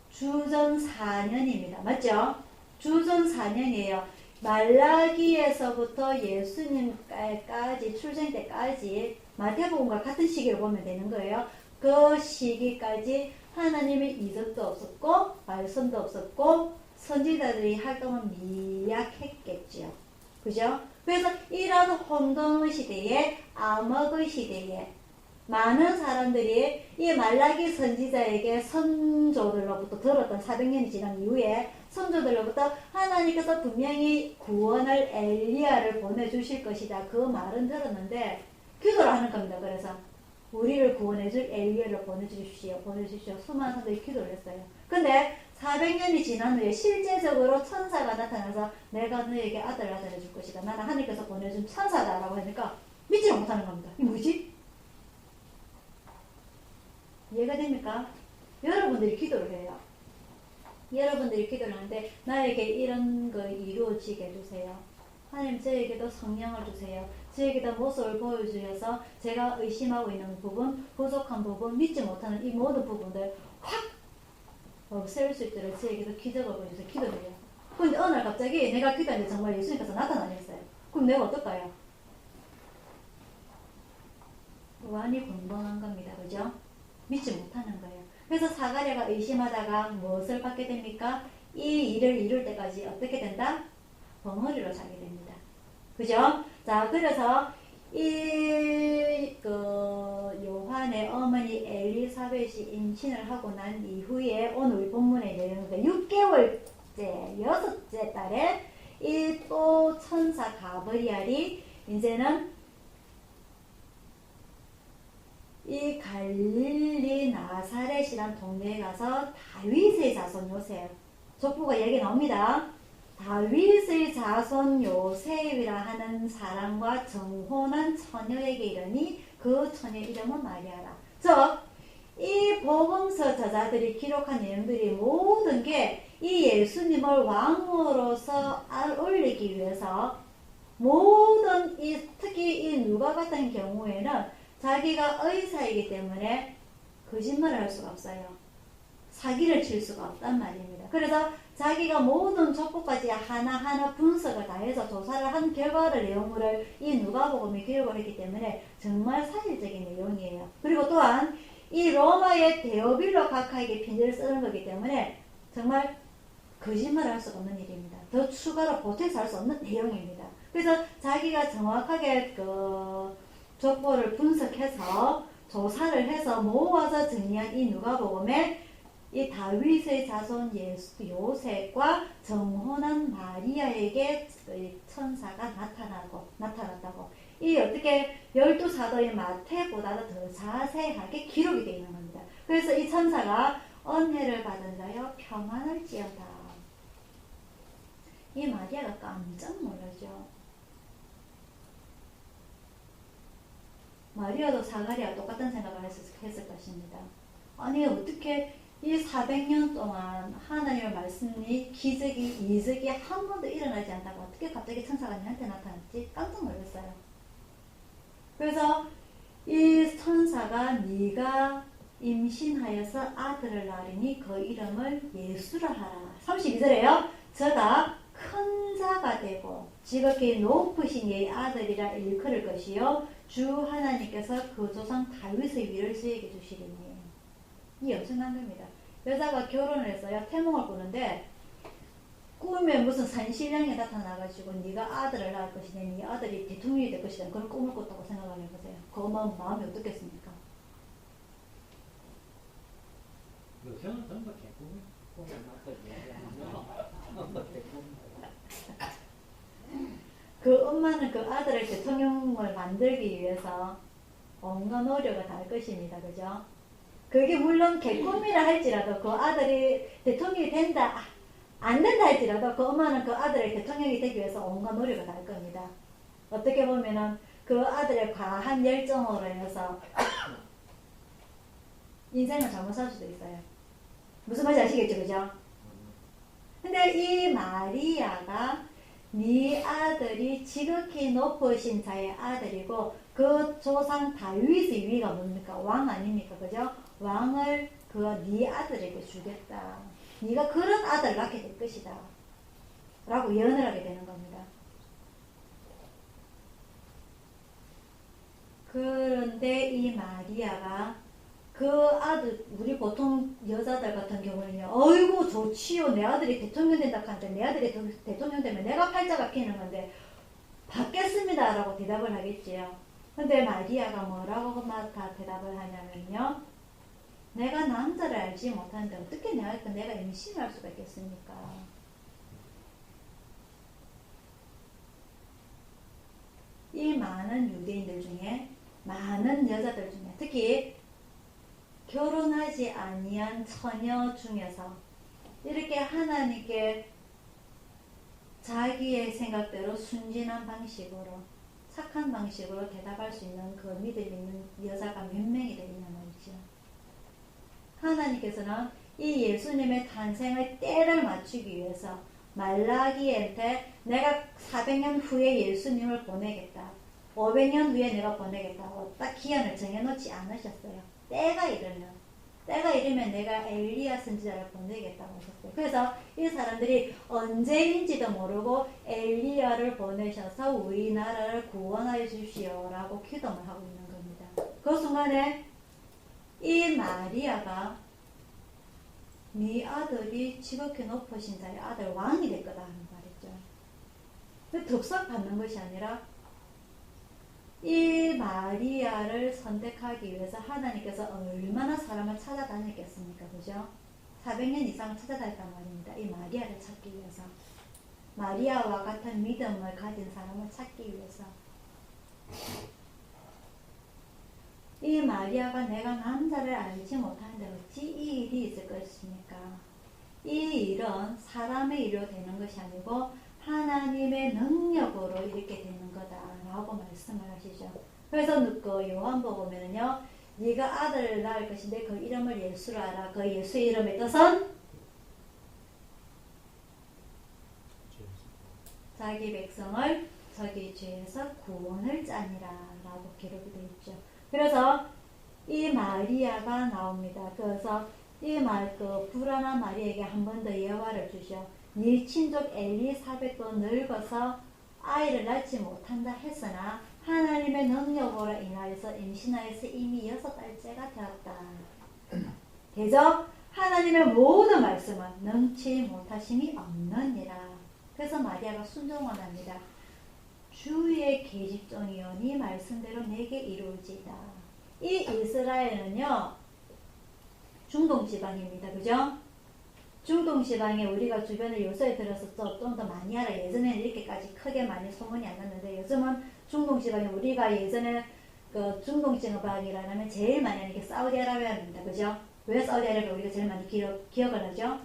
주전 4년입니다. 맞죠? 주전 4년이에요. 말라기에서부터 예수님까지, 출생 때까지 마태복음과 같은 시기를 보면 되는 거예요. 그 시기까지 하나님의 이적도 없었고 말씀도 없었고 선지자들이 활동은 미약했겠죠. 그죠? 그래서 이런 혼돈의 시대에, 암흑의 시대에 많은 사람들이 이 말라기 선지자에게 선조들로부터 들었던 400년이 지난 이후에 선조들로부터 하나님께서 분명히 구원을 엘리야를 보내주실 것이다, 그 말은 들었는데 기도를 하는 겁니다. 그래서 우리를 구원해줄 엘리야를 보내주십시오. 수많은 사람들이 기도를 했어요. 근데 400년이 지난 후에 실제적으로 천사가 나타나서 내가 너에게 아들을 낳아줄 것이다, 나는 하나님께서 보내준 천사다라고 하니까 믿지 못하는 겁니다. 이 뭐지? 이해가 됩니까? 여러분들이 기도를 해요. 여러분들이 기도를 하는데 나에게 이런 거 이루어지게 해주세요. 하나님, 저에게도 성령을 주세요. 저에게도 모습을 보여주셔서 제가 의심하고 있는 부분, 부족한 부분, 믿지 못하는 이 모든 부분들 확 없앨 수 있도록 저에게도 기적을 보여주세요. 기도해요. 근데 어느 날 갑자기 내가 기도하는데 정말 예수님께서 나타나셨어요. 그럼 내가 어떨까요? 완이 공방한 겁니다. 그죠? 믿지 못하는 거예요. 그래서 사가랴가 의심하다가 무엇을 받게 됩니까? 이 일을 이룰 때까지 어떻게 된다? 벙어리로 자게 됩니다. 그죠? 자, 그래서 요한의 어머니 엘리사벳이 임신을 하고 난 이후에 오늘 본문에 내용인데 6개월째, 6째 달에 이 또 천사 가브리엘이 이제는 이 갈릴리 나사렛이란 동네에 가서 다윗의 자손 요셉, 족보가 얘기 나옵니다. 다윗의 자손 요셉이라 하는 사람과 정혼한 처녀에게 이르니 그 처녀 이름은 마리아라. 즉, 이 복음서 저자들이 기록한 내용들이 모든 게 이 예수님을 왕으로서 올리기 위해서 모든 특히 이 누가 같은 경우에는 자기가 의사이기 때문에 거짓말을 할 수가 없어요. 사기를 칠 수가 없단 말입니다. 그래서 자기가 모든 족보까지 하나하나 분석을 다 해서 조사를 한 결과를 내용물을 이 누가복음에 기록을 했기 때문에 정말 사실적인 내용이에요. 그리고 또한 이 로마의 데오빌로 각하에게 편지를 쓰는 거기 때문에 정말 거짓말을 할 수가 없는 일입니다. 더 추가로 보태서 할 수 없는 내용입니다. 그래서 자기가 정확하게 그 족보를 분석해서 조사를 해서 모아서 정리한 이 누가복음에 이 다윗의 자손 요셉과 정혼한 마리아에게 천사가 나타났다고. 이 어떻게 12사도의 마태보다도 더 자세하게 기록이 되어 있는 겁니다. 그래서 이 천사가 은혜를 받은 자여 평안할지어다. 이 마리아가 깜짝 놀라죠. 마리아도 사가랴와 똑같은 생각을 했을 것입니다. 아니 어떻게 이 400년 동안 하나님의 말씀이 기적이 이적이 한 번도 일어나지 않다가 어떻게 갑자기 천사가 나한테 나타났지? 깜짝 놀랐어요. 그래서 이 천사가 네가 임신하여서 아들을 낳으니 그 이름을 예수라 하라. 32절에요. 저가 큰 자가 되고 지극히 높으신 이의 아들이라 일컬을 것이요 주 하나님께서 그 조상 다윗의 위를 그에게 주시리니. 이 엄청난 겁니다. 여자가 결혼을 했어요. 태몽을 꾸는데 꿈에 무슨 산신령이 나타나가지고 네가 아들을 낳을 것이냐, 네 아들이 대통령이 될 것이다, 그런 꿈을 꿨다고 생각을 해보세요. 그 마음이 어떻겠습니까? 요새는 전부 개꿈이 그 엄마는 그 아들을 대통령을 만들기 위해서 온갖 노력을 다할 것입니다. 그죠? 그게 물론 개꿈이라 할지라도 그 아들이 대통령이 된다, 안 된다 할지라도 그 엄마는 그 아들의 대통령이 되기 위해서 온갖 노력을 다할 겁니다. 어떻게 보면은 그 아들의 과한 열정으로 해서 인생을 잘못 살 수도 있어요. 무슨 말인지 아시겠죠? 그죠? 근데 이 마리아가 네 아들이 지극히 높으신 자의 아들이고 그 조상 다윗의 위가 뭡니까? 왕 아닙니까? 그죠? 왕을 네 아들에게 주겠다. 네가 그런 아들을 낳게 될 것이다. 라고 예언을 하게 되는 겁니다. 그런데 이 마리아가 그 아들, 우리 보통 여자들 같은 경우에는요, 어이구 좋지요, 내 아들이 대통령 된다 하는데 내 아들이 대통령 되면 내가 팔자가 끼는 건데 받겠습니다 라고 대답을 하겠지요. 근데 마리아가 뭐라고 다 대답을 하냐면요, 내가 남자를 알지 못하는데 어떻게 내가 임신을 할 수가 있겠습니까? 이 많은 유대인들 중에, 많은 여자들 중에, 특히 결혼하지 아니한 처녀 중에서 이렇게 하나님께 자기의 생각대로 순진한 방식으로, 착한 방식으로 대답할 수 있는 그 믿음 있는 여자가 몇 명이 되느냐 말이죠. 하나님께서는 이 예수님의 탄생의 때를 맞추기 위해서 말라기한테 내가 400년 후에 예수님을 보내겠다, 500년 후에 내가 보내겠다고 딱 기한을 정해놓지 않으셨어요. 때가 이르면 내가 엘리야 선지자를 보내겠다고 하셨어요. 그래서 이 사람들이 언제인지도 모르고 엘리야를 보내셔서 우리나라를 구원하여 주시오라고 기도를 하고 있는 겁니다. 그 순간에 이 마리아가 네 아들이 지극히 높으신 자의 아들 왕이 될 거다 하는 말이죠. 덥석 받는 것이 아니라 이 마리아를 선택하기 위해서 하나님께서 얼마나 사람을 찾아다녔겠습니까? 그죠? 400년 이상 찾아다녔단 말입니다. 이 마리아를 찾기 위해서. 마리아와 같은 믿음을 가진 사람을 찾기 위해서. 이 마리아가 내가 남자를 알지 못하는데 어찌 이 일이 있을 것입니까? 이 일은 사람의 일로 되는 것이 아니고 하나님의 능력으로 이렇게 되는 거다라고 말씀을 하시죠. 그래서 그 요한복음에는요, 네가 아들을 낳을 것인데 그 이름을 예수라 하라. 그 예수의 이름의 뜻은 자기 백성을 저기 죄에서 구원을 짜니라 라고 기록이 되어 있죠. 그래서 이 마리아가 나옵니다. 그래서 이 말, 불안한 마리에게 한 번 더 예화를 주셔. 네 친족 엘리사벳도 늙어서 아이를 낳지 못한다 했으나 하나님의 능력으로 인하여서 임신하여서 이미 6달째가 되었다. 대저 하나님의 모든 말씀은 능치 못하심이 없느니라. 그래서 마리아가 순종을 합니다. 주의 계집종이여 네 말씀대로 내게 이루어지이다. 이 이스라엘은요 중동 지방입니다. 그죠? 중동 지방에 우리가 주변에 요새 들어서 좀 더 많이 알아. 예전에는 이렇게까지 크게 많이 소문이 안 났는데 요즘은 중동 지방에 우리가 예전에 그 중동 지방이라면 제일 많이 하는 게 사우디아라비아입니다. 그죠? 왜 사우디아라비아 우리가 제일 많이 기억을 하죠?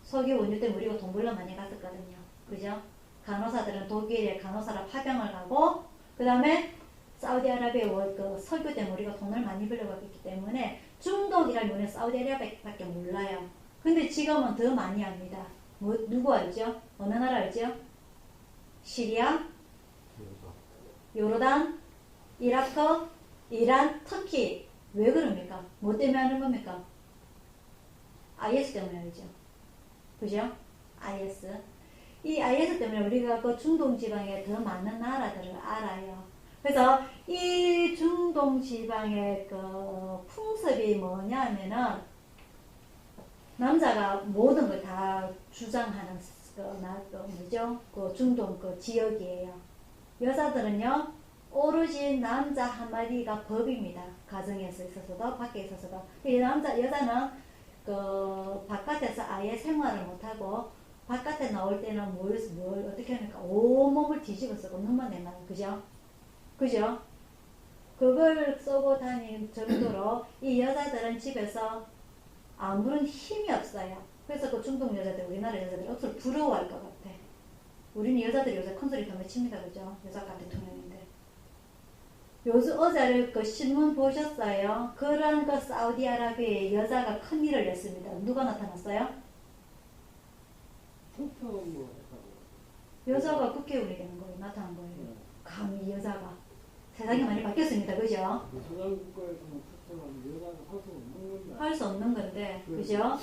석유 원유 때문에 우리가 돈 벌러 많이 갔었거든요. 그죠? 간호사들은 독일에 간호사라 파병을 가고 그 다음에 사우디아라비아 그 석유 때문에 우리가 돈을 많이 벌려갔기 때문에 중동이라는 문에 사우디아라비아밖에 몰라요. 근데 지금은 더 많이 합니다. 누구 알죠? 어느 나라 알죠? 시리아, 요르단, 이라크, 이란, 터키. 왜 그럽니까? 뭐 때문에 하는 겁니까? IS 때문에 알죠. 그죠? IS. 이 IS 때문에 우리가 그 중동 지방에 더 많은 나라들을 알아요. 그래서 이 중동 지방의 그 풍습이 뭐냐면은 남자가 모든 걸 다 주장하는 뭐죠? 그 중동 그 지역이에요. 여자들은요 오로지 남자 한마디가 법입니다. 가정에서 있어서도 밖에 있어서도. 이 여자는 그 바깥에서 아예 생활을 못하고 바깥에 나올 때는 뭘 어떻게 합니까? 온몸을 뒤집어 쓰고 눈만 내만 그죠? 그죠? 그걸 쓰고 다닐 정도로 이 여자들은 집에서 아무런 힘이 없어요. 그래서 그 중동 여자들, 우리나라 여자들 억수로 부러워할 것 같아. 우리는 여자들이 요새 큰소리 더 외칩니다. 그죠? 여자가 대통령인데. 요즘 어제 그 신문 보셨어요? 그런 그 사우디아라비아의 여자가 큰일을 냈습니다. 누가 나타났어요? 여자가 국회의원이 되는 거예요. 나타난 거예요. 감히 여자가. 세상이 많이 바뀌었습니다. 그죠? 할 수 없는 건데. 그죠?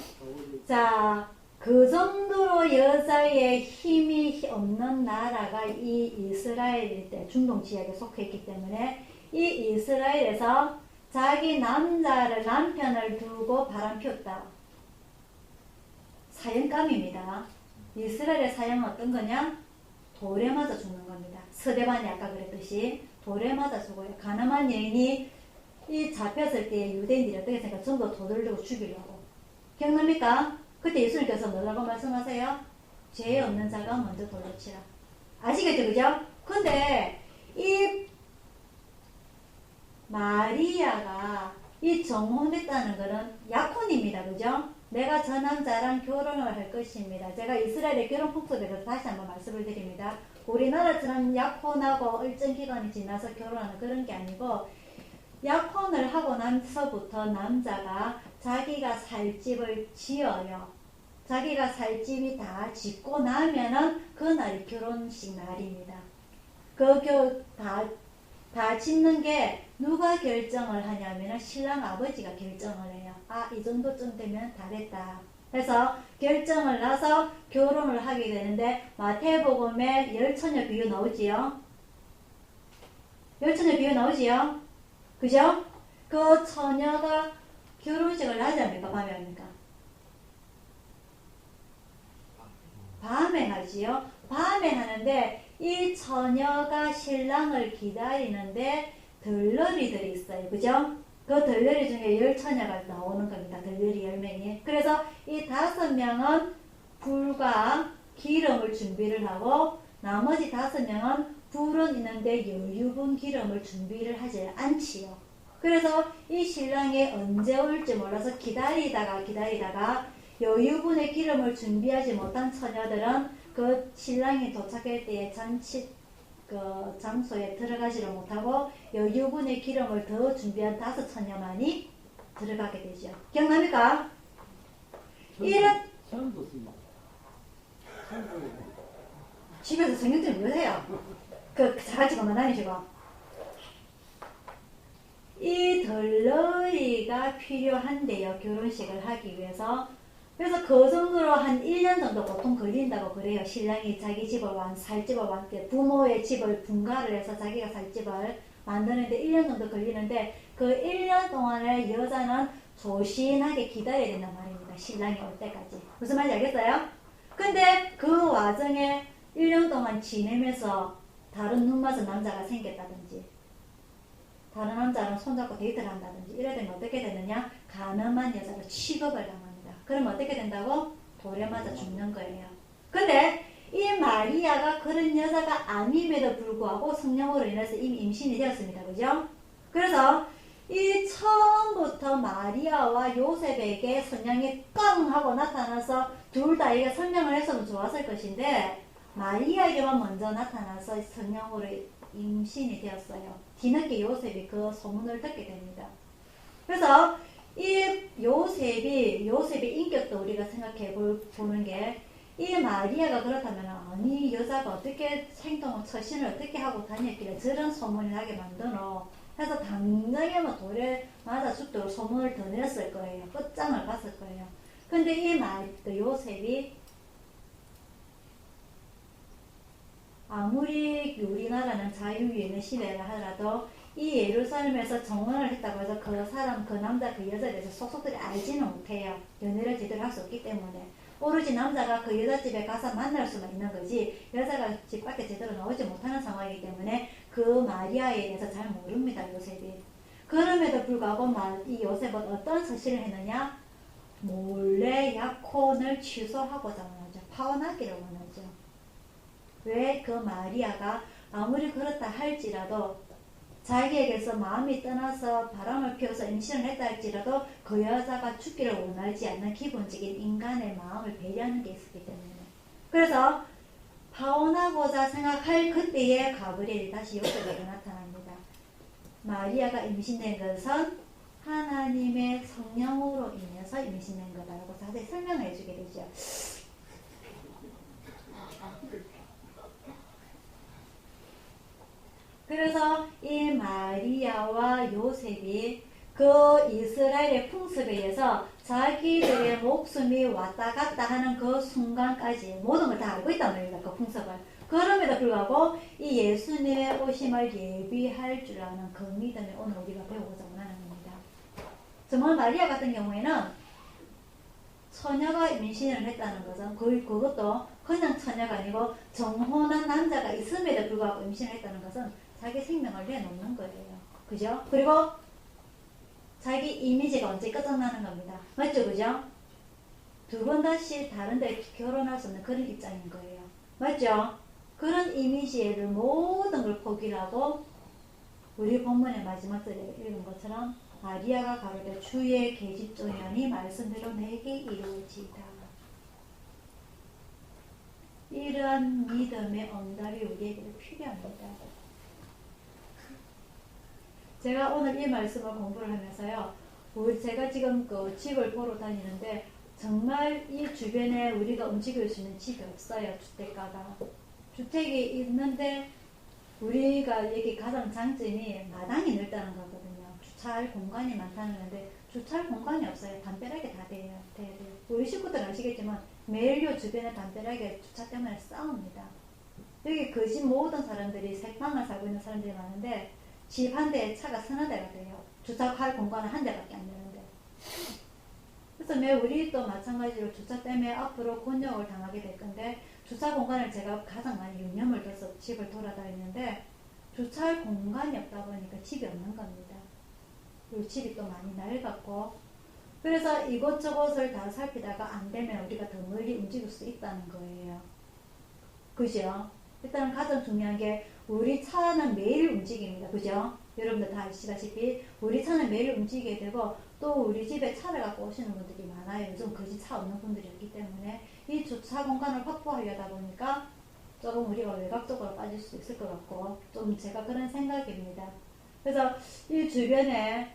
자, 그 정도로 여자의 힘이 없는 나라가 이 이스라엘일 때 중동 지역에 속했기 때문에 이 이스라엘에서 자기 남편을 두고 바람 피웠다. 사형감입니다. 이스라엘의 사형은 어떤 거냐? 돌에 맞아 죽는 겁니다. 스데반이 아까 그랬듯이 돌에 맞아 죽어요. 가늠한 여인이 이 잡혔을 때 유대인들이 어떻게 생각해? 전부 돌을 들고 죽이려고. 기억납니까? 그때 예수님께서 뭐라고 말씀하세요? 죄 없는 자가 먼저 돌로 치라. 아시겠죠? 그죠? 근데 이 마리아가 이 정혼했다는 것은 약혼입니다. 그죠? 내가 저 남자랑 결혼을 할 것입니다. 제가 이스라엘의 결혼 풍습에 대해서 다시 한번 말씀을 드립니다. 우리나라처럼 약혼하고 일정 기간이 지나서 결혼하는 그런 게 아니고 약혼을 하고 나서부터 남자가 자기가 살 집을 지어요. 자기가 살 집이 다 짓고 나면은 그날이 결혼식 날입니다. 다 짓는 게 누가 결정을 하냐면 신랑 아버지가 결정을 해요. 아, 이 정도쯤 되면 다 됐다. 그래서 결정을 나서 결혼을 하게 되는데 마태복음에 열처녀 비유 나오지요. 열처녀 비유 나오지요. 그죠? 그 처녀가 결혼식을 낮에 합니까? 밤에 합니까? 밤에 하지요. 밤에 하는데 이 처녀가 신랑을 기다리는데 들러리들이 있어요. 그죠? 그 들러리 중에 10처녀가 나오는 겁니다. 들러리 10명이. 그래서 이 5명은 불과 기름을 준비를 하고 나머지 5명은 불은 있는데 여유분 기름을 준비를 하지 않지요. 그래서 이 신랑이 언제 올지 몰라서 기다리다가 여유분의 기름을 준비하지 못한 처녀들은 그 신랑이 도착할 때에 잔치 그 장소에 들어가지를 못하고 여유분의 기름을 더 준비한 5처녀만이 들어가게 되죠. 기억납니까? 이런 처음도 씁니다. 집에서 성경책 왜 해요? 그 자가지고만 다니시고 이 덜러리가 필요한데요. 결혼식을 하기 위해서. 그래서 그 정도로 한 1년 정도 보통 걸린다고 그래요. 신랑이 자기 집을 살 집을 부모의 집을 분가를 해서 자기가 살 집을 만드는데 1년 정도 걸리는데 그 1년 동안에 여자는 조신하게 기다려야 된단 말입니다. 신랑이 올 때까지. 무슨 말인지 알겠어요? 근데 그 와중에 1년 동안 지내면서 다른 눈맞은 남자가 생겼다든지 다른 남자랑 손잡고 데이트를 한다든지 이래 되면 어떻게 되느냐? 가늠한 여자로 취급을 당합니다. 그러면 어떻게 된다고? 돌에 맞아 죽는 거예요. 근데 이 마리아가 그런 여자가 아님에도 불구하고 성령으로 인해서 이미 임신이 되었습니다. 그죠? 그래서 이 처음부터 마리아와 요셉에게 성령이 꽝 하고 나타나서 둘 다 이게 설명을 했으면 좋았을 것인데 마리아에게만 먼저 나타나서 성령으로 임신이 되었어요. 뒤늦게 요셉이 그 소문을 듣게 됩니다. 그래서 이 요셉의 인격도 우리가 생각해 보는 게 이 마리아가 그렇다면 아니 여자가 어떻게 행동을 처신을 어떻게 하고 다녔길래 저런 소문이 나게 만드노 해서 당장에 돌에 맞아 죽도록 소문을 더 냈을 거예요. 끝장을 봤을 거예요. 근데 이 요셉이 아무리 우리나라는 자유주의 있는 시대라 하더라도 이 예루살렘에서 정언을 했다고 해서 그 사람, 그 남자, 그 여자에 대해서 속속들이 알지는 못해요. 연애를 제대로 할 수 없기 때문에. 오로지 남자가 그 여자 집에 가서 만날 수만 있는 거지 여자가 집 밖에 제대로 나오지 못하는 상황이기 때문에 그 마리아에 대해서 잘 모릅니다. 요셉이. 그럼에도 불구하고 이 요셉은 어떤 사실을 했느냐? 몰래 약혼을 취소하고자 하죠. 파혼하기를 원하죠. 왜 그 마리아가 아무리 그렇다 할지라도 자기에게서 마음이 떠나서 바람을 피워서 임신을 했다 할지라도 그 여자가 죽기를 원하지 않는 기본적인 인간의 마음을 배려하는 게 있었기 때문에 그래서 파혼하고자 생각할 그때에 가브리엘이 다시 요셉에게 나타납니다. 마리아가 임신된 것은 하나님의 성령으로 인해서 임신된 거다라고 자세히 설명을 해주게 되죠. 그래서 이 마리아와 요셉이 그 이스라엘의 풍습에 의해서 자기들의 목숨이 왔다 갔다 하는 그 순간까지 모든 걸 다 알고 있단 말입니다. 그 풍습을. 그럼에도 불구하고 이 예수님의 오심을 예비할 줄 아는 그 믿음이 오늘 우리가 배우고자 원하는 겁니다. 정말 마리아 같은 경우에는 처녀가 임신을 했다는 것은 그것도 그냥 처녀가 아니고 정혼한 남자가 있음에도 불구하고 임신을 했다는 것은 자기 생명을 내놓는 거예요. 그죠? 그리고 자기 이미지가 언제 끝장나는 겁니다. 맞죠? 그죠? 두 번 다시 다른 데 결혼할 수 없는 그런 입장인 거예요. 맞죠? 그런 이미지를 모든 걸 포기하고 우리 본문의 마지막 절에 읽은 것처럼 마리아가 가로되 주의 계집종이니 말씀대로 내게 이루어지이다. 이러한 믿음의 응답이 우리에게 필요합니다. 제가 오늘 이 말씀을 공부를 하면서요. 제가 지금 그 집을 보러 다니는데 정말 이 주변에 우리가 움직일 수 있는 집이 없어요. 주택가가. 주택이 있는데 우리가 여기 가장 장점이 마당이 넓다는 거거든요. 주차할 공간이 많다는 건데 주차할 공간이 없어요. 담벼락에 다 돼요. 우리 식구들 아시겠지만 매일 요 주변에 담벼락에 주차 때문에 싸웁니다. 여기 그 집 모든 사람들이 색방을 살고 있는 사람들이 많은데 집 한 대에 차가 서너 대가 돼요. 주차할 공간은 한 대밖에 안 되는데. 그래서 매 우리도 마찬가지로 주차 때문에 앞으로 곤욕을 당하게 될 건데 주차 공간을 제가 가장 많이 유념을 둬서 집을 돌아다니는데 주차할 공간이 없다 보니까 집이 없는 겁니다. 그리고 집이 또 많이 낡았고 그래서 이곳저곳을 다 살피다가 안 되면 우리가 더 멀리 움직일 수 있다는 거예요. 그죠? 일단 가장 중요한 게 우리 차는 매일 움직입니다. 그죠? 여러분들 다 아시다시피 우리 차는 매일 움직이게 되고 또 우리 집에 차를 갖고 오시는 분들이 많아요. 요즘 그 집 차 없는 분들이 없기 때문에 이 주차 공간을 확보하려다 보니까 조금 우리가 외곽적으로 빠질 수 있을 것 같고 좀 제가 그런 생각입니다. 그래서 이 주변에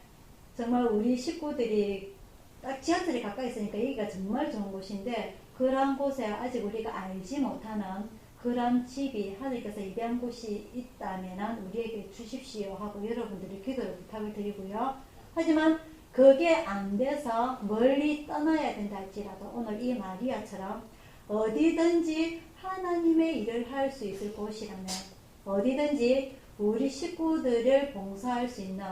정말 우리 식구들이 딱 지하철이 가까이 있으니까 여기가 정말 좋은 곳인데 그런 곳에 아직 우리가 알지 못하는 그런 집이 하나님께서 예비한 곳이 있다면 우리에게 주십시오 하고 여러분들이 기도를 부탁을 드리고요. 하지만 그게 안 돼서 멀리 떠나야 된다 할지라도 오늘 이 마리아처럼 어디든지 하나님의 일을 할 수 있을 곳이라면, 어디든지 우리 식구들을 봉사할 수 있는,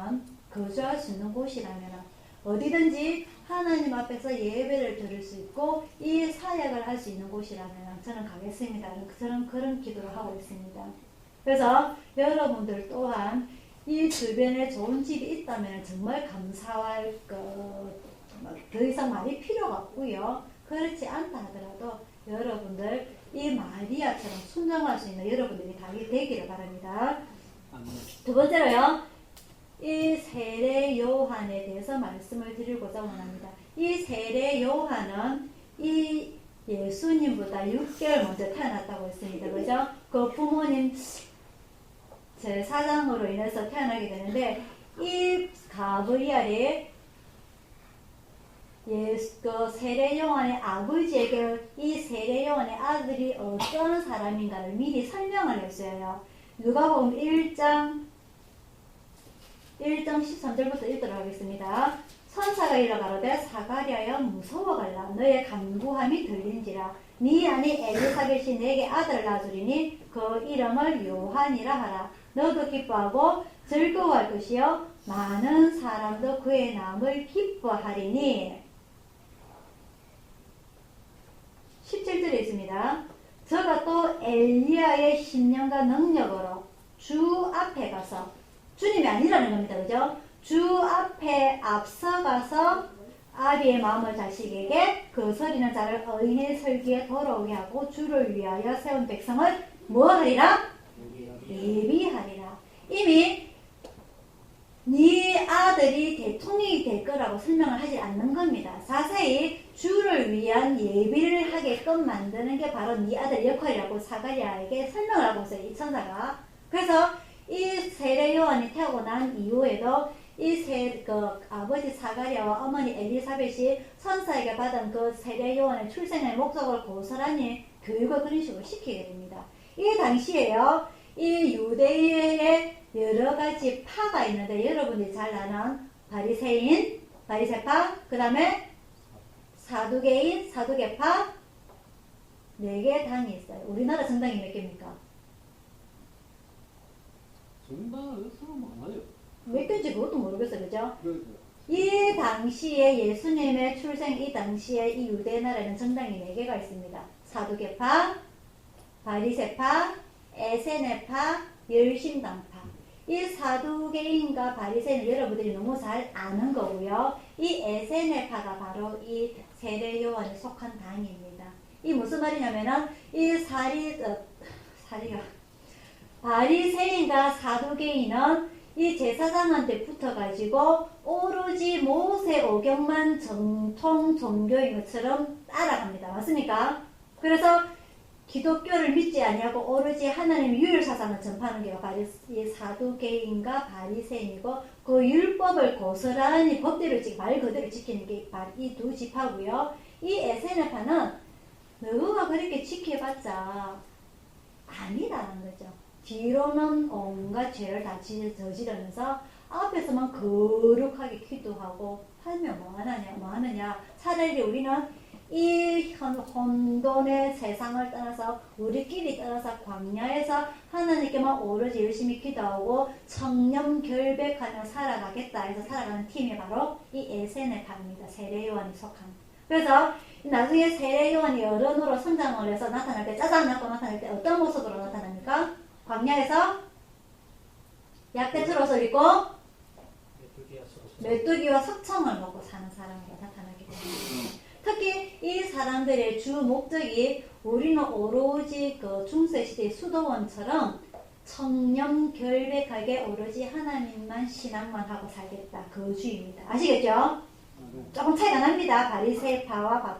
거주할 수 있는 곳이라면, 어디든지 하나님 앞에서 예배를 드릴 수 있고 이 사역을 할 수 있는 곳이라면 저는 가겠습니다. 저는 그런 기도를 하고 있습니다. 그래서 여러분들 또한 이 주변에 좋은 집이 있다면 정말 감사할 더 이상 말이 필요가 없고요. 그렇지 않다 하더라도 여러분들 이 마리아처럼 순종할 수 있는 여러분들이 다 되기를 바랍니다. 두 번째로요, 이 세례 요한에 대해서 말씀을 드리고자 원합니다. 이 세례 요한은 이 예수님보다 6개월 먼저 태어났다고 했습니다. 그죠? 그 부모님 제사장으로 인해서 태어나게 되는데, 이 가브리엘이 그 세례 요한의 아버지에게 이 세례 요한의 아들이 어떤 사람인가를 미리 설명을 했어요. 누가복음 1장 13절부터 읽도록 하겠습니다. 선사가 일러 가로되 사가랴여 무서워갈라. 너의 간구함이 들린지라. 네 아내 엘리사벳이 내게 아들을 낳아주리니 그 이름을 요한이라 하라. 너도 기뻐하고 즐거워할 것이요 많은 사람도 그의 남을 기뻐하리니. 17절에 있습니다. 저가 또 엘리야의 신령과 능력으로 주 앞에 가서, 주님이 아니라는 겁니다. 그죠? 주 앞에 앞서가서 아비의 마음을 자식에게 그 서리는 자를 의인의 설기에 돌아오게 하고 주를 위하여 세운 백성을 뭐 하리라? 예비하리라. 이미 네 아들이 대통령이 될 거라고 설명을 하지 않는 겁니다. 자세히 주를 위한 예비를 하게끔 만드는 게 바로 네 아들 역할이라고 사가랴에게 설명을 하고 있어요. 이 천사가. 그래서 이 세례 요한이 태어나고 난 이후에도 아버지 사가랴와 어머니 엘리사벳이 천사에게 받은 그 세례 요한의 출생의 목적을 고스란히 교육을 그런 식으로 시키게 됩니다. 이 당시에요, 이 유대인의 여러 가지 파가 있는데, 여러분이 잘 아는 바리새인, 바리새파, 그 다음에 사두개인, 사두개파, 4개 당이 있어요. 우리나라 정당이 몇 개입니까? 정당은 서로 많아요. 몇 개인지 그것도 모르겠어요. 그죠? 이 당시에 예수님의 출생 이 당시에 이 유대 나라에는 정당이 4개가 있습니다. 사두개파, 바리새파, 에세네파, 열심당파. 이 사두개인과 바리새인을 여러분들이 너무 잘 아는 거고요. 이 에세네파가 바로 이 세례 요한에 속한 당입니다. 이 무슨 말이냐면은 이 바리새인과 사두개인은 이 제사장한테 붙어가지고 오로지 모세 오경만 정통 종교인 것처럼 따라갑니다. 맞습니까? 그래서 기독교를 믿지 아니하고 오로지 하나님의 유일 사상을 전파하는 게 바로 이 사두개인과 바리새인이고, 그 율법을 고스란히 법대로 말 그대로 지키는 게 바로 이 두 지파고요. 이 에세네파는 너가 그렇게 지켜봤자 아니라는 거죠. 뒤로는 온갖 죄를 다 저지르면서 앞에서만 거룩하게 기도하고 하면 뭐하느냐. 차라리 우리는 이 혼돈의 세상을 떠나서 우리끼리 떠나서 광야에서 하나님께만 오로지 열심히 기도하고 청렴 결백하며 살아가겠다 해서 살아가는 팀이 바로 이 에세네파입니다. 세례 요한이 속한. 그래서 나중에 세례 요한이 어른으로 성장을 해서 나타날 때, 짜장 낳고 나타날 때 어떤 모습으로 나타납니까? 광야에서 약대추 옷을 입고 메뚜기와 석청을 먹고 사는 사람으로 나타나게 됩니다. 특히 이 사람들의 주 목적이 우리는 오로지 그 중세시대의 수도원처럼 청렴 결백하게 오로지 하나님만 신앙만 하고 살겠다. 그 주의입니다. 아시겠죠? 조금 차이가 납니다. 바리새파와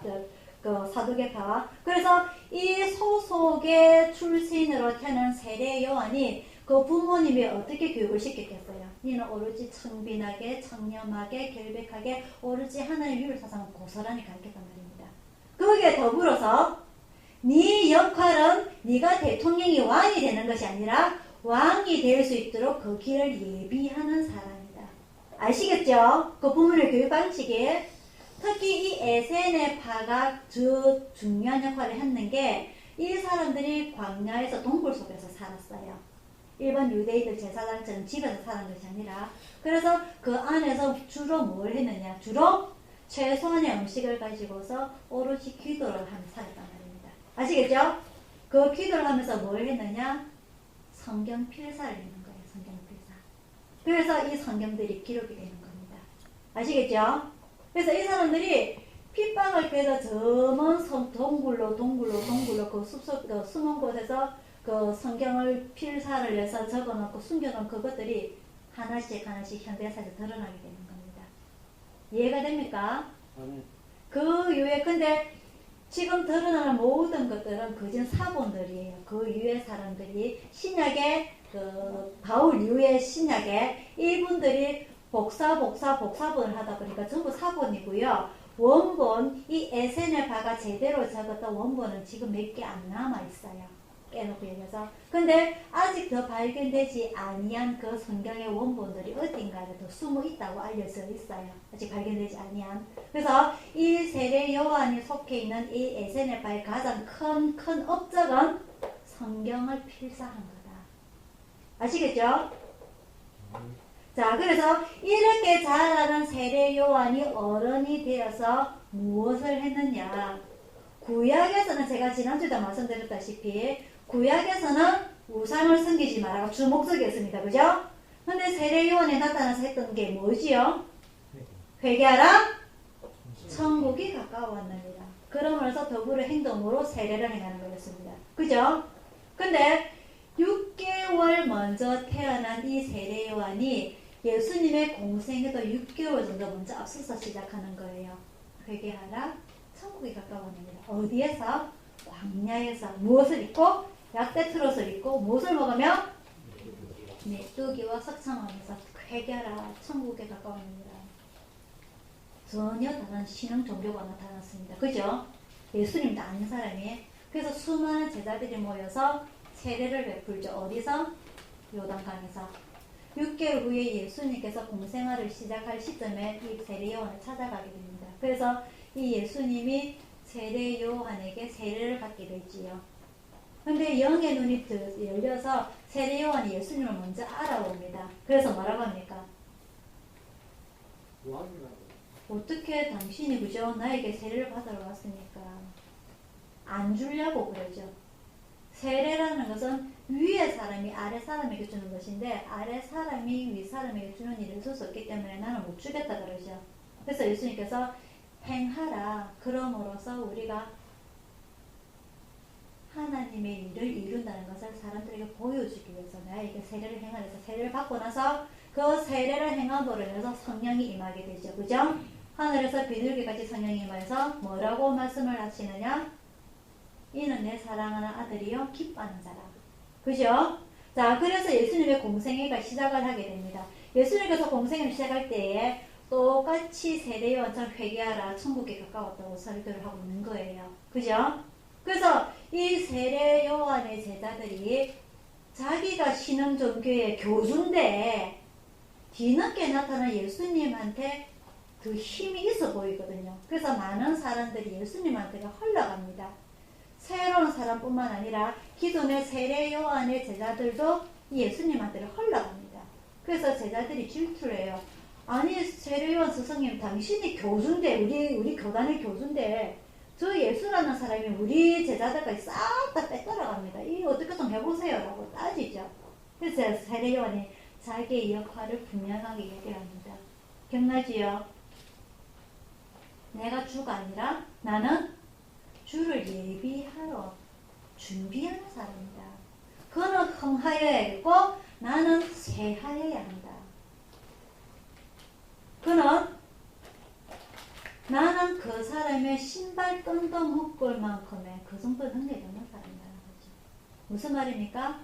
그 사두개파와. 그래서 이 소속의 출신으로 태어난 세례 요한이 그 부모님이 어떻게 교육을 시켰겠어요? 니는 오로지 청빈하게, 청렴하게, 결백하게 오로지 하나님의 유일 사상을 고스란히 가르쳤단 말입니다. 거기에 더불어서 네 역할은 네가 대통령이 왕이 되는 것이 아니라 왕이 될 수 있도록 그 길을 예비하는 사람이다. 아시겠죠? 그 부모의 교육 방식이 특히 이 에세네파가 중요한 역할을 했는 게 이 사람들이 광야에서 동굴 속에서 살았어요. 일반 유대인들 제사장처럼 집에서 사는 것이 아니라 그래서 그 안에서 주로 뭘 했느냐? 주로 최소한의 음식을 가지고서 오로지 기도를 하며 살았단 말입니다. 아시겠죠? 그 기도를 하면서 뭘 했느냐? 성경 필사를 읽는 거예요. 성경 필사. 그래서 이 성경들이 기록이 되는 겁니다. 아시겠죠? 그래서 이 사람들이 핏방울 꿰서 저 먼 동굴로 그 숲속 그 숨은 곳에서 그 성경을 필사를 해서 적어놓고 숨겨놓은 그것들이 하나씩 현대사에서 드러나게 되는 겁니다. 이해가 됩니까? 그 이후에 근데 지금 드러나는 모든 것들은 거진 사본들이에요. 그 이후의 사람들이 신약의 그 바울 이후의 신약에 이분들이 복사본을 하다 보니까 전부 사본이고요. 원본 이 에세네파가 제대로 적었던 원본은 지금 몇 개 안 남아 있어요. 깨놓고 얘기해서. 근데 아직 더 발견되지 아니한 그 성경의 원본들이 어딘가에 더 숨어 있다고 알려져 있어요. 아직 발견되지 아니한. 그래서 이 세례 요한이 속해 있는 이 에세네파의 가장 큰 업적은 성경을 필사한 거다. 아시겠죠? 자, 그래서 이렇게 잘하는 세례 요한이 어른이 되어서 무엇을 했느냐? 구약에서는 제가 지난주에도 말씀드렸다시피 구약에서는 우상을 섬기지 말라고 주 목적이었습니다. 그죠? 근데 세례 요한에 나타나서 했던 게 뭐지요? 회개하라, 천국이 가까웠느니라. 그러면서 더불어 행동으로 세례를 행하는 거였습니다. 그죠? 근데 6개월 먼저 태어난 이 세례 요한이 예수님의 공생에도 6개월 정도 먼저 앞서서 시작하는 거예요. 회개하라, 천국이 가까웠느니라. 어디에서? 광야에서. 무엇을 입고? 약대 트롯을 입고 무엇을 먹으며? 메뚜기와 석청하면서 회개하라, 천국에 가까웠느니라. 전혀 다른 신흥 종교가 나타났습니다. 그죠? 예수님도 아닌 사람이. 그래서 수많은 제자들이 모여서 세례를 베풀죠. 어디서? 요단강에서. 6개월 후에 예수님께서 공생활을 시작할 시점에 이 세례 요한을 찾아가게 됩니다. 그래서 이 예수님이 세례 요한에게 세례를 받게 되지요. 근데 영의 눈이 열려서 세례 요한이 예수님을 먼저 알아봅니다. 그래서 뭐라고 합니까? 어떻게 당신이 그죠? 나에게 세례를 받으러 왔으니까 안 주려고 그러죠. 세례라는 것은 위의 사람이 아래 사람에게 주는 것인데 아래 사람이 위 사람에게 주는 일을 줄 수 없기 때문에 나는 못 주겠다 그러죠. 그래서 예수님께서 행하라. 그럼으로써 우리가 하나님의 일을 이룬다는 것을 사람들에게 보여주기 위해서 나에게 세례를 행하래서 세례를 받고 나서 그 세례를 행함으로 인해서 성령이 임하게 되죠. 그죠? 하늘에서 비둘기같이 성령이 임해서 뭐라고 말씀을 하시느냐? 이는 내 사랑하는 아들이요 기뻐하는 자라. 그죠? 자, 그래서 예수님의 공생애가 시작을 하게 됩니다. 예수님께서 공생애를 시작할 때에 똑같이 세례 요한처럼 회개하라, 천국에 가까웠다고 설교를 하고 있는 거예요. 그죠? 그래서 이 세례 요한의 제자들이 자기가 신흥 종교의 교주인데 뒤늦게 나타난 예수님한테 그 힘이 있어 보이거든요. 그래서 많은 사람들이 예수님한테가 흘러갑니다. 새로운 사람뿐만 아니라 기존의 세례 요한의 제자들도 예수님한테를 흘러갑니다. 그래서 제자들이 질투를 해요. 아니 세례 요한 스승님 당신이 교주인데 우리 교단의 교주인데 저 예수라는 사람이 우리 제자들까지 싹 다 빼돌아갑니다. 이 어떻게 좀 해보세요 라고 따지죠. 그래서 세례 요한이 자기의 역할을 분명하게 얘기합니다. 기억나지요? 내가 주가 아니라 나는 주를 예비하러 준비하는 사람이다. 그는 흥하여야겠고 나는 쇠하여야 한다. 나는 그 사람의 신발끈도 묶을 만큼의 그 정도 능력이 있는 사람이라는 거죠. 무슨 말입니까?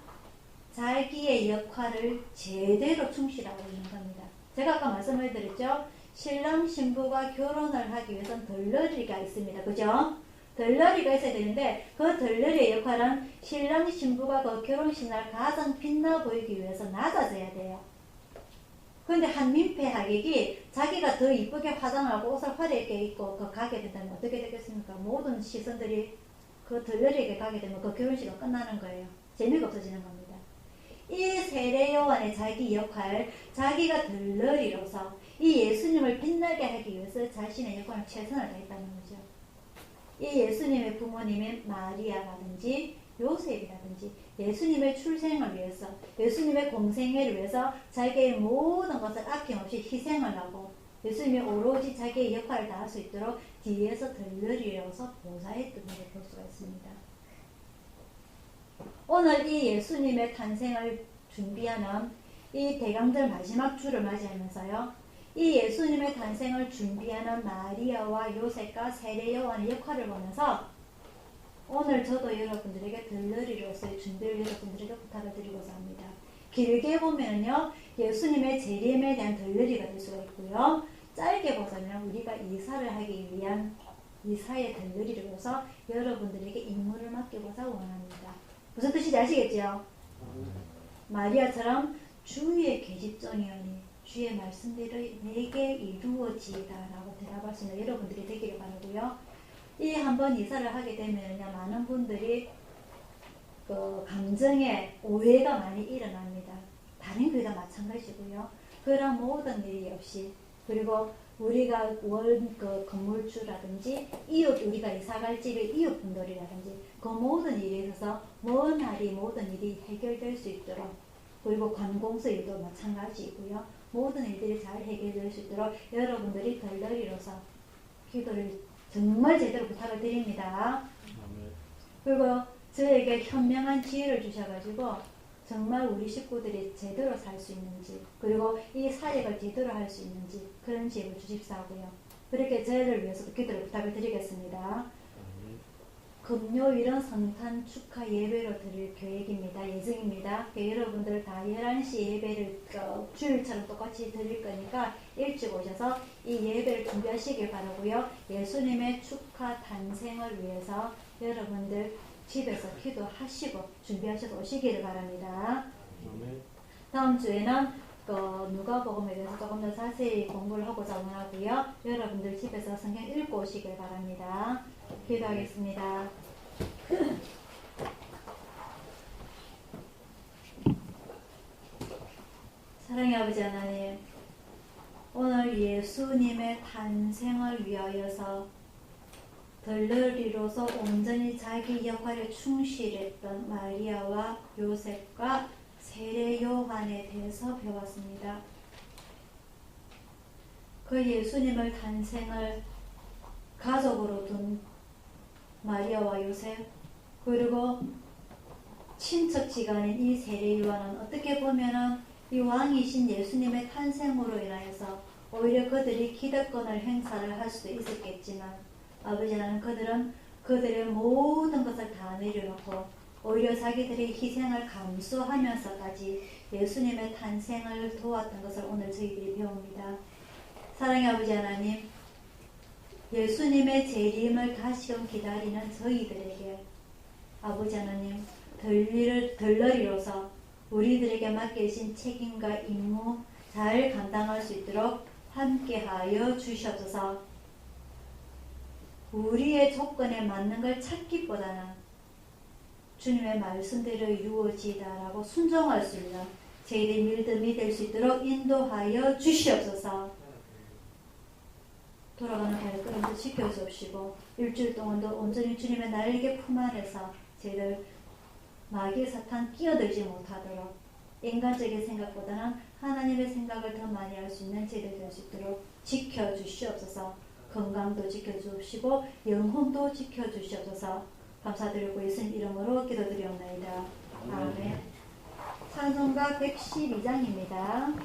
자기의 역할을 제대로 충실하고 있는 겁니다. 제가 아까 말씀을 드렸죠. 신랑 신부가 결혼을 하기 위해서는 덜러리가 있습니다. 그죠? 덜러리가 있어야 되는데 그 덜러리의 역할은 신랑 신부가 그 결혼식 날 가장 빛나 보이기 위해서 낮아져야 돼요. 그런데 한 민폐 하객이 자기가 더 이쁘게 화장하고 옷을 화려하게 입고 그 가게 된다면 어떻게 되겠습니까? 모든 시선들이 그 덜러리에게 가게 되면 그 결혼식은 끝나는 거예요. 재미가 없어지는 겁니다. 이 세례 요한의 자기 역할, 자기가 덜러리로서 이 예수님을 빛나게 하기 위해서 자신의 역할을 최선을 다했다는 거죠. 이 예수님의 부모님인 마리아라든지 요셉이라든지 예수님의 출생을 위해서, 예수님의 공생애를 위해서 자기의 모든 것을 아낌없이 희생을 하고 예수님이 오로지 자기의 역할을 다할 수 있도록 뒤에서 덜러리로서 보좌했던 것을 볼 수가 있습니다. 오늘 이 예수님의 탄생을 준비하는 이 대강절 마지막 주를 맞이하면서요, 이 예수님의 탄생을 준비하는 마리아와 요셉과 세례 요한의 역할을 보면서 오늘 저도 여러분들에게 덜러리로서의 준비를 여러분들에게 부탁을 드리고자 합니다. 길게 보면요, 예수님의 재림에 대한 덜러리가 될 수가 있고요, 짧게 보자면 우리가 이사를 하기 위한 이사의 덜러리로서 여러분들에게 임무를 맡기고자 원합니다. 무슨 뜻인지 아시겠죠? 마리아처럼 주의 계집종이오니 주의 말씀대로 내게 이루어지이다 라고 대답할 수 있는 여러분들이 되기를 바라고요. 이 한번 이사를 하게 되면 많은 분들이 그 감정에 오해가 많이 일어납니다. 다른 교회가 마찬가지고요. 그런 모든 일이 없이, 그리고 우리가 그 건물주라든지 이웃, 우리가 이사갈 집의 이웃분들이라든지 그 모든 일에 있어서 먼 날이 모든 일이 해결될 수 있도록, 그리고 관공서 일도 마찬가지이고요. 모든 일들이 잘 해결될 수 있도록 여러분들이 덜러리로서 기도를 정말 제대로 부탁을 드립니다. 그리고 저에게 현명한 지혜를 주셔가지고 정말 우리 식구들이 제대로 살 수 있는지, 그리고 이 사역을 제대로 할 수 있는지 그런 지혜를 주십사고요. 그렇게 저희를 위해서도 기도를 부탁을 드리겠습니다. 금요일은 성탄 축하 예배로 드릴 계획입니다. 예정입니다. 여러분들 다 11시 예배를 주일처럼 똑같이 드릴 거니까 일찍 오셔서 이 예배를 준비하시길 바라고요. 예수님의 축하 탄생을 위해서 여러분들 집에서 기도하시고 준비하셔서 오시기를 바랍니다. 다음 주에는 누가복음에 대해서 조금 더 자세히 공부를 하고자 원하고요. 여러분들 집에서 성경 읽고 오시길 바랍니다. 기도하겠습니다. 사랑의 아버지 하나님, 오늘 예수님의 탄생을 위하여서 덜러리로서 온전히 자기 역할에 충실했던 마리아와 요셉과 세례 요한에 대해서 배웠습니다. 그 예수님을 탄생을 가족으로 둔 마리아와 요셉, 그리고 친척지간인 이 세례 요한은 어떻게 보면은 이 왕이신 예수님의 탄생으로 인하여서 오히려 그들이 기득권을 행사를 할 수도 있었겠지만, 아버지 하나님, 그들은 그들의 모든 것을 다 내려놓고 오히려 자기들의 희생을 감수하면서까지 예수님의 탄생을 도왔던 것을 오늘 저희들이 배웁니다. 사랑의 아버지 하나님, 예수님의 재림을 다시금 기다리는 저희들에게 아버지 하나님, 덜러리로서 우리들에게 맡겨진 책임과 임무 잘 감당할 수 있도록 함께하여 주시옵소서. 우리의 조건에 맞는 걸 찾기보다는 주님의 말씀대로 이루어지다라고 순종할 수 있는 저희들의 믿음이 될 수 있도록 인도하여 주시옵소서. 돌아가는 발걸음도 지켜주시고 일주일 동안도 온전히 주님의 날개 품 안에서 저희들 마귀 사탄 끼어들지 못하도록 인간적인 생각보다는 하나님의 생각을 더 많이 할 수 있는 저희들 될 수 있도록 지켜주시옵소서. 건강도 지켜주시고 영혼도 지켜주시옵소서. 감사드리고 예수님 이름으로 기도드리옵나이다. 아멘. 찬송가 112장입니다.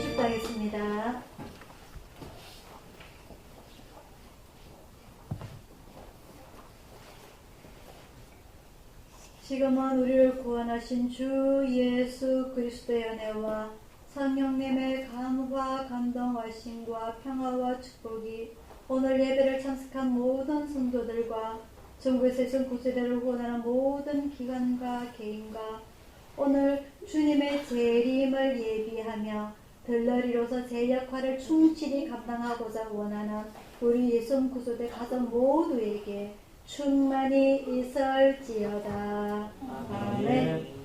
축도하겠습니다. 지금은 우리를 구원하신 주 예수 그리스도의 은혜와 성령님의 감화 감동하심과 평화와 축복이 오늘 예배를 참석한 모든 성도들과 전국에서 있은 구세대를 후원하는 모든 기관과 개인과 오늘 주님의 재림을 예비하며 들러리로서 제 역할을 충실히 감당하고자 원하는 우리 예수 구조대 가족 모두에게 충만히 있을지어다. 아멘.